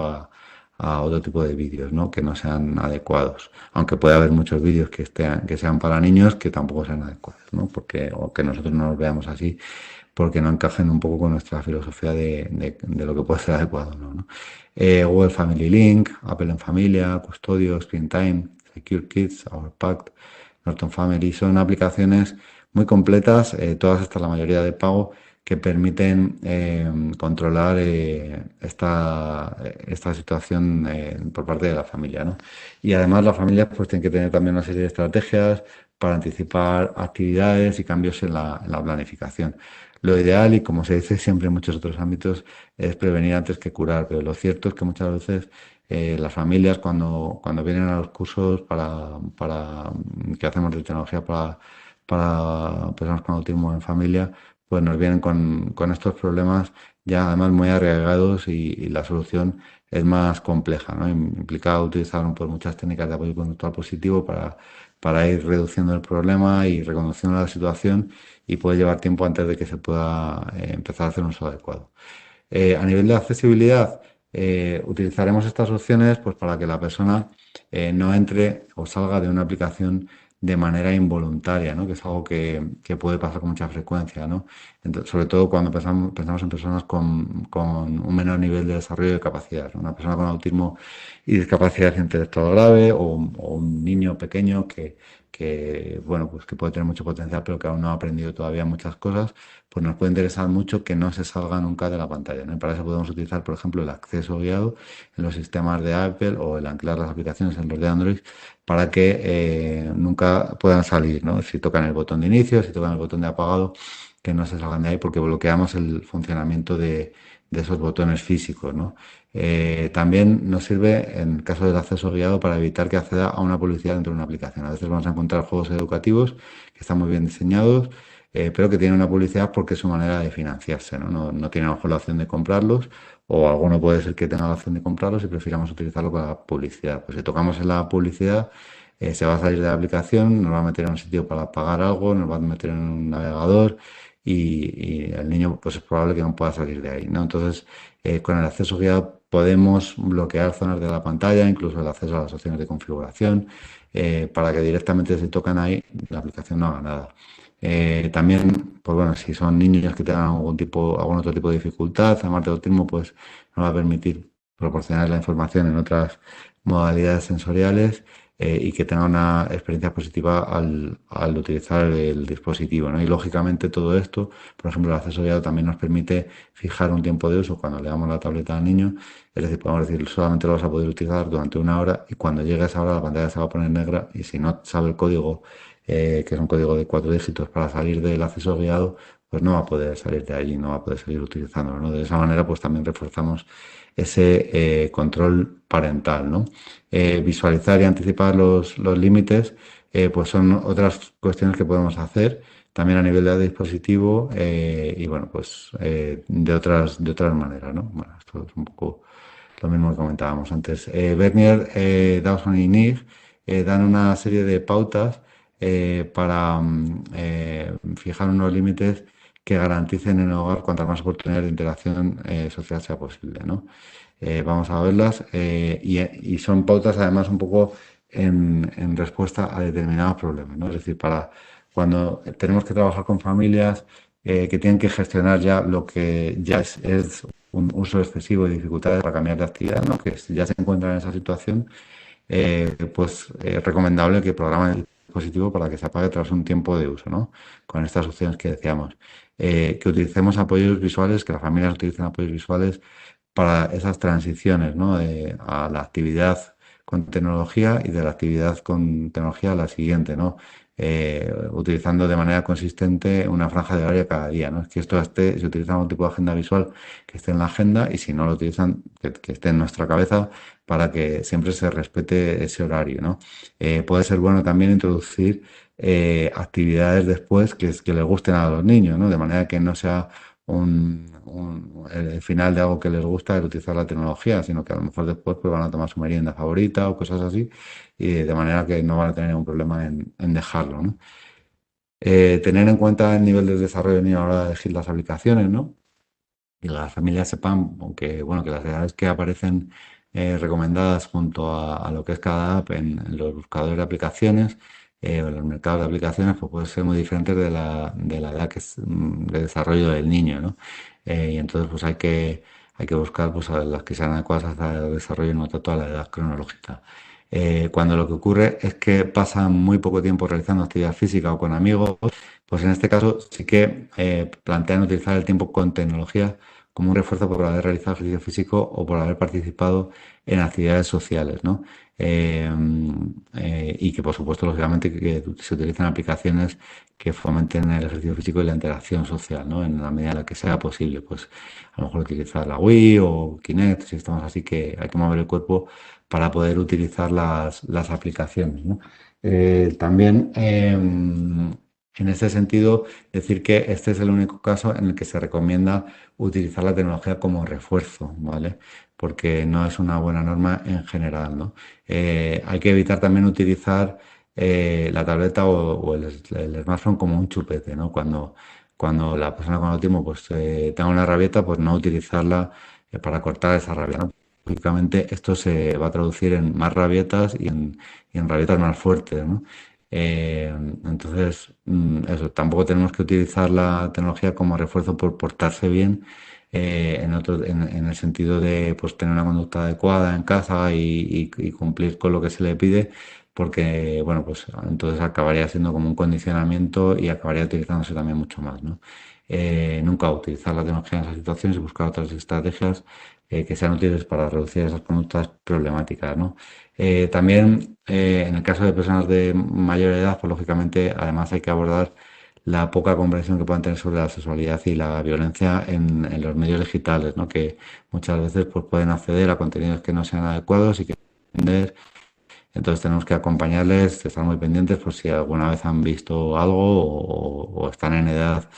B: a otro tipo de vídeos, ¿no? Que no sean adecuados. Aunque puede haber muchos vídeos que sean para niños que tampoco sean adecuados, ¿no? O que nosotros no los veamos así porque no encajen un poco con nuestra filosofía de lo que puede ser adecuado, ¿no? Google Family Link, Apple en Familia, Custodio, Screen Time, Secure Kids, Our Pact, Norton Family, son aplicaciones muy completas, todas estas, la mayoría de pago, que permiten controlar esta situación por parte de la familia, ¿no? Y además las familias pues tienen que tener también una serie de estrategias para anticipar actividades y cambios en la planificación. Lo ideal, y como se dice siempre en muchos otros ámbitos, es prevenir antes que curar, pero lo cierto es que muchas veces las familias cuando vienen a los cursos que hacemos de tecnología para personas con autismo en familia, pues nos vienen con estos problemas ya además muy arraigados y la solución es más compleja, ¿no? Implica utilizar pues, muchas técnicas de apoyo conductual positivo para ir reduciendo el problema y reconociendo la situación y puede llevar tiempo antes de que se pueda empezar a hacer un uso adecuado. A nivel de accesibilidad, utilizaremos estas opciones pues, para que la persona no entre o salga de una aplicación de manera involuntaria, ¿no? Que es algo que puede pasar con mucha frecuencia, ¿no? Sobre todo cuando pensamos en personas con un menor nivel de desarrollo de capacidad, ¿no? Una persona con autismo y discapacidad intelectual grave o un niño pequeño bueno, pues que puede tener mucho potencial, pero que aún no ha aprendido todavía muchas cosas, pues nos puede interesar mucho que no se salga nunca de la pantalla, ¿no? Y para eso podemos utilizar, por ejemplo, el acceso guiado en los sistemas de Apple o el anclar las aplicaciones en los de Android para que nunca puedan salir, ¿no? Si tocan el botón de inicio, si tocan el botón de apagado, que no se salgan de ahí porque bloqueamos el funcionamiento de esos botones físicos, ¿no? También nos sirve en caso del acceso guiado para evitar que acceda a una publicidad dentro de una aplicación. A veces vamos a encontrar juegos educativos que están muy bien diseñados, pero que tienen una publicidad porque es su manera de financiarse, ¿no? No tienen a lo mejor la opción de comprarlos o alguno puede ser que tenga la opción de comprarlos y prefiramos utilizarlo para la publicidad. Pues si tocamos en la publicidad, se va a salir de la aplicación, nos va a meter en un sitio para pagar algo, nos va a meter en un navegador y el niño pues es probable que no pueda salir de ahí, ¿no? Entonces, con el acceso guiado podemos bloquear zonas de la pantalla, incluso el acceso a las opciones de configuración, para que directamente si tocan ahí, la aplicación no haga nada. También, pues bueno, si son niños que tengan algún otro tipo de dificultad, además de autismo, pues nos va a permitir proporcionar la información en otras modalidades sensoriales y que tengan una experiencia positiva al utilizar el dispositivo, ¿no? Y lógicamente todo esto, por ejemplo, el acceso guiado también nos permite fijar un tiempo de uso cuando le damos la tableta al niño, es decir, podemos decir solamente lo vas a poder utilizar durante 1 hora y cuando llegue a esa hora la pantalla se va a poner negra y si no sabe el código que es un código de 4 dígitos para salir del acceso guiado, pues no va a poder salir de allí, no va a poder seguir utilizándolo, ¿no? De esa manera, pues también reforzamos ese control parental, ¿no? Visualizar y anticipar los límites, pues son otras cuestiones que podemos hacer también a nivel de dispositivo y bueno, pues de otras maneras, ¿no? Bueno, esto es un poco lo mismo que comentábamos antes. Bernier, Dawson y Nigg dan una serie de pautas para fijar unos límites que garanticen en el hogar cuantas más oportunidades de interacción social sea posible, ¿no? Vamos a verlas y son pautas además un poco en respuesta a determinados problemas, ¿no? Es decir, para cuando tenemos que trabajar con familias que tienen que gestionar ya lo que ya es un uso excesivo de dificultades para cambiar de actividad, ¿no? Que ya se encuentran en esa situación, pues es recomendable que programen el dispositivo para que se apague tras un tiempo de uso, ¿no? Con estas opciones que decíamos. Que utilicemos apoyos visuales, que las familias utilicen apoyos visuales para esas transiciones, ¿no? A la actividad con tecnología y de la actividad con tecnología a la siguiente, ¿no? Utilizando de manera consistente una franja de horario cada día, ¿no? Es que esto esté, si utilizan algún tipo de agenda visual, que esté en la agenda y si no lo utilizan, que esté en nuestra cabeza para que siempre se respete ese horario, ¿no? Puede ser bueno también introducir actividades después que les gusten a los niños, ¿no? De manera que no sea el final de algo que les gusta el utilizar la tecnología, sino que a lo mejor después pues, van a tomar su merienda favorita o cosas así, y de manera que no van a tener ningún problema en dejarlo, ¿no? Tener en cuenta el nivel de desarrollo del niño a la hora de elegir las aplicaciones, ¿no? Y las familias sepan, aunque bueno, que las edades que aparecen recomendadas junto a lo que es cada app en los buscadores de aplicaciones o en los mercados de aplicaciones, pues pueden ser muy diferentes de la edad de desarrollo del niño, ¿no? Y entonces pues hay que buscar pues a las que sean adecuadas al desarrollo y no tanto a la edad cronológica. Cuando lo que ocurre es que pasan muy poco tiempo realizando actividad física o con amigos, pues en este caso sí que plantean utilizar el tiempo con tecnología como un refuerzo por haber realizado ejercicio físico o por haber participado en actividades sociales, ¿no? Eh, y que, por supuesto, lógicamente, que se utilizan aplicaciones que fomenten el ejercicio físico y la interacción social, ¿no? En la medida en la que sea posible, pues a lo mejor utilizar la Wii o Kinect, si estamos así, que hay que mover el cuerpo para poder utilizar las aplicaciones, ¿no? También, en ese sentido, decir que este es el único caso en el que se recomienda utilizar la tecnología como refuerzo, ¿vale? Porque no es una buena norma en general, ¿no? Hay que evitar también utilizar la tableta o el smartphone como un chupete, ¿no? Cuando la persona con autismo pues, tenga una rabieta, pues no utilizarla para cortar esa rabia, ¿no? Lógicamente esto se va a traducir en más rabietas y en rabietas más fuertes, ¿no? Entonces, eso, tampoco tenemos que utilizar la tecnología como refuerzo por portarse bien, en el sentido de pues, tener una conducta adecuada en casa y cumplir con lo que se le pide, porque, bueno, pues entonces acabaría siendo como un condicionamiento y acabaría utilizándose también mucho más, ¿no? Nunca utilizar la tecnología en esas situaciones y buscar otras estrategias que sean útiles para reducir esas conductas problemáticas, ¿no? También en el caso de personas de mayor edad, pues lógicamente además hay que abordar la poca comprensión que puedan tener sobre la sexualidad y la violencia en los medios digitales, ¿no? Que muchas veces pues, pueden acceder a contenidos que no sean adecuados y que entender. Entonces tenemos que acompañarles, estar muy pendientes por si alguna vez han visto algo o están en edad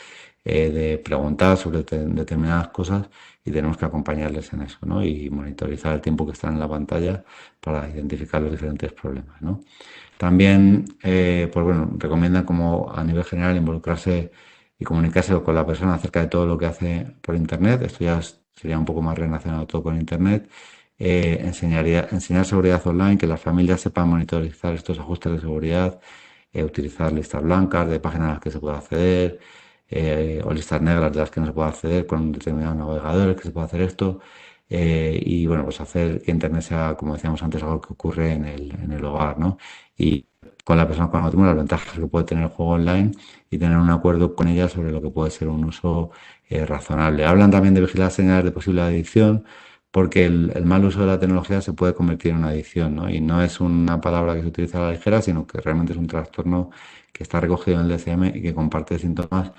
B: de preguntar sobre determinadas cosas y tenemos que acompañarles en eso, ¿no? Y monitorizar el tiempo que están en la pantalla para identificar los diferentes problemas, ¿no? También, pues bueno, recomiendan como a nivel general involucrarse y comunicarse con la persona acerca de todo lo que hace por Internet. Esto ya sería un poco más relacionado todo con Internet. Enseñar seguridad online, que las familias sepan monitorizar estos ajustes de seguridad, utilizar listas blancas de páginas a las que se puede acceder, o listas negras de las que no se puede acceder con determinados navegadores, que se puede hacer esto. Y bueno, pues hacer que Internet sea, como decíamos antes, algo que ocurre en el hogar, ¿no? Y con la persona con autismo, las ventajas que puede tener el juego online y tener un acuerdo con ella sobre lo que puede ser un uso razonable. Hablan también de vigilar señales de posible adicción, porque el mal uso de la tecnología se puede convertir en una adicción, ¿no? Y no es una palabra que se utiliza a la ligera, sino que realmente es un trastorno que está recogido en el DCM y que comparte síntomas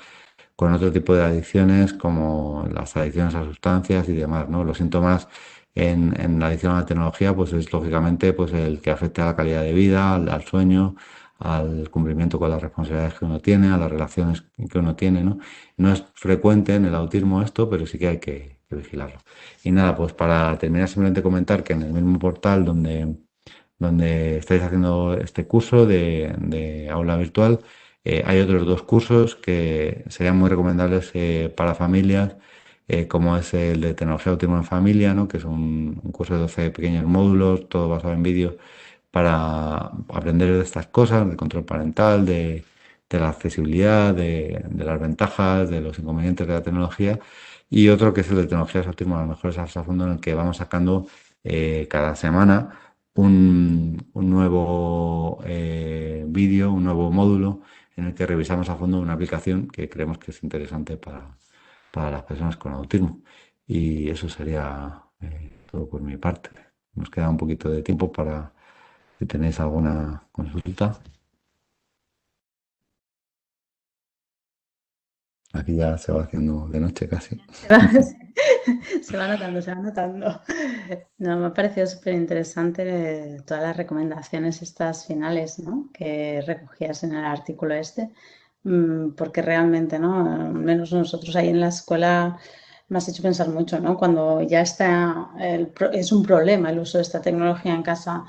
B: con otro tipo de adicciones como las adicciones a sustancias y demás, ¿no? Los síntomas en la adicción a la tecnología, pues es lógicamente pues el que afecte a la calidad de vida, al sueño, al cumplimiento con las responsabilidades que uno tiene, a las relaciones que uno tiene, ¿no? No es frecuente en el autismo esto, pero sí que hay que vigilarlo. Y nada, pues para terminar simplemente comentar que en el mismo portal donde estáis haciendo este curso de aula virtual, hay otros dos cursos que serían muy recomendables para familias, como es el de tecnología autismo en familia, ¿no? Que es un curso de 12 pequeños módulos, todo basado en vídeo, para aprender de estas cosas, del control parental, de la accesibilidad, de las ventajas, de los inconvenientes de la tecnología. Y otro que es el de tecnologías autismo, a lo mejor es a fondo, en el que vamos sacando cada semana un nuevo vídeo, un nuevo módulo en el que revisamos a fondo una aplicación que creemos que es interesante para las personas con autismo. Y eso sería todo por mi parte. Nos queda un poquito de tiempo para si tenéis alguna consulta. Aquí ya se va haciendo de noche casi.
A: Se va, se va notando, se va notando. No, me ha parecido súper interesante todas las recomendaciones estas finales, ¿no? Que recogías en el artículo este, porque realmente, ¿no? Al menos nosotros ahí en la escuela me has hecho pensar mucho, ¿no? Cuando ya está, es un problema el uso de esta tecnología en casa,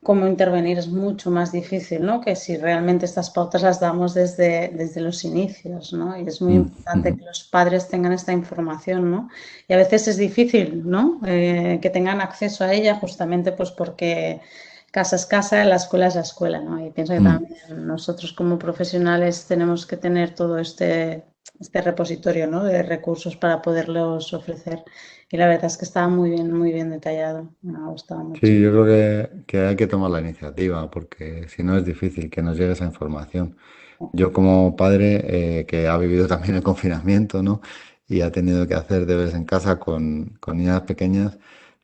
A: cómo intervenir es mucho más difícil, ¿no? Que si realmente estas pautas las damos desde los inicios, ¿no? Y es muy importante que los padres tengan esta información, ¿no? Y a veces es difícil, ¿no? Que tengan acceso a ella justamente pues porque casa es casa, la escuela es la escuela, ¿no? Y pienso que también nosotros como profesionales tenemos que tener todo este repositorio, ¿no? De recursos para poderlos ofrecer. Y la verdad es que estaba muy bien detallado. Me ha gustado mucho.
B: Sí, yo creo que hay que tomar la iniciativa porque si no es difícil que nos llegue esa información. Yo como padre que ha vivido también el confinamiento, ¿no? Y ha tenido que hacer deberes en casa con niñas pequeñas,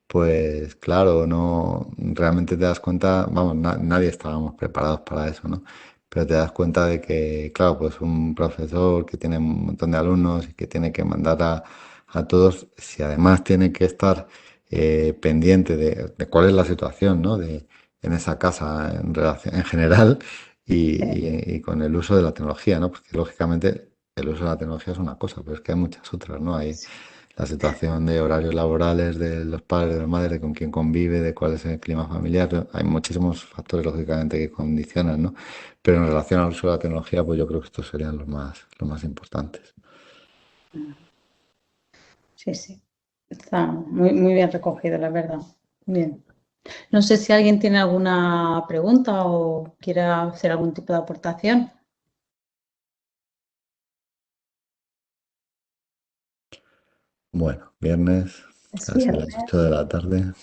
B: pues claro, no realmente te das cuenta, vamos, nadie estábamos preparados para eso, ¿no? Pero te das cuenta de que, claro, pues un profesor que tiene un montón de alumnos y que tiene que mandar a todos, si además tiene que estar pendiente de cuál es la situación, ¿no? En esa casa en relación, en general y con el uso de la tecnología, ¿no? Porque lógicamente el uso de la tecnología es una cosa, pero es que hay muchas otras, ¿no? Hay la situación de horarios laborales de los padres, de las madres, de con quién convive, de cuál es el clima familiar. Hay muchísimos factores, lógicamente, que condicionan, ¿no? Pero en relación al uso de la tecnología, pues yo creo que estos serían los más importantes.
A: Sí, sí. Está muy bien recogido, la verdad. Bien. No sé si alguien tiene alguna pregunta o quiere hacer algún tipo de aportación.
B: Bueno, viernes,
A: Es
B: casi las
A: viernes.
B: 8 de la tarde.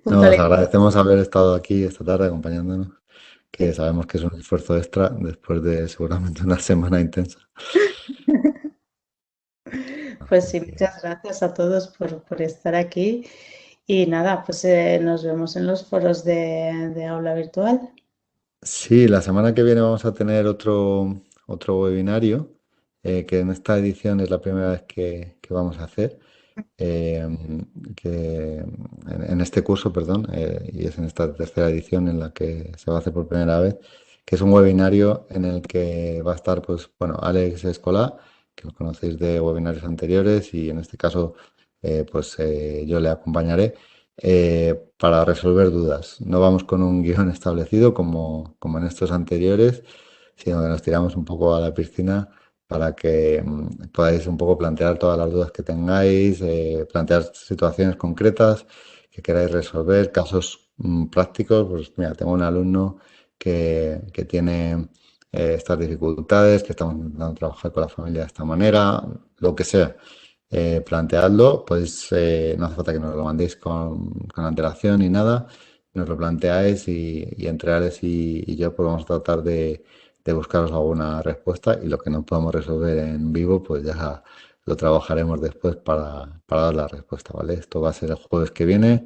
B: No, os
A: Puntualidad.
B: agradecemos haber estado aquí esta tarde acompañándonos, que sabemos que es un esfuerzo extra después de seguramente una semana intensa.
A: Pues
B: Así
A: sí,
B: que
A: muchas gracias a todos por estar aquí. Y nada, pues nos vemos en los foros de aula virtual.
B: sí, la semana que viene vamos a tener otro webinario, que en esta edición es la primera vez que vamos a hacer. eh, en este curso, perdón, y es en esta tercera edición en la que se va a hacer por primera vez, que es un webinario en el que va a estar, pues, bueno, Alex Escolá, que lo conocéis de webinarios anteriores, y en este caso, yo le acompañaré para resolver dudas. No vamos con un guión establecido como en estos anteriores, sino que nos tiramos un poco a la piscina para que podáis un poco plantear todas las dudas que tengáis, plantear situaciones concretas que queráis resolver, casos prácticos. Pues mira, tengo un alumno que tiene estas dificultades, que estamos intentando trabajar con la familia de esta manera, lo que sea. Planteadlo, pues no hace falta que nos lo mandéis con antelación ni nada, nos lo planteáis y entre Alex y yo pues vamos a tratar de buscaros alguna respuesta y lo que no podamos resolver en vivo, pues ya lo trabajaremos después para dar la respuesta, ¿vale? Esto va a ser el jueves que viene,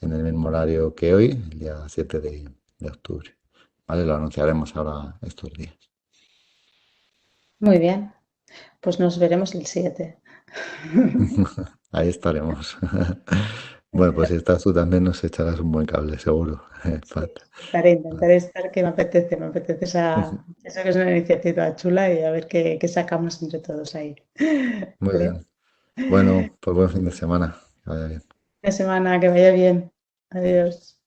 B: en el mismo horario que hoy, el día 7 de octubre, ¿vale? Lo anunciaremos ahora estos días.
A: Muy bien, pues nos veremos el 7.
B: Ahí estaremos. Bueno, pues si estás tú también nos echarás un buen cable, seguro.
A: Sí,
B: Falta.
A: intentaré estar, que me apetece esa que es una iniciativa chula y a ver qué sacamos entre todos ahí.
B: Muy
A: ¿Vale?
B: bien. Bueno, pues buen fin de semana. Que vaya bien.
A: Una semana que vaya bien. Adiós.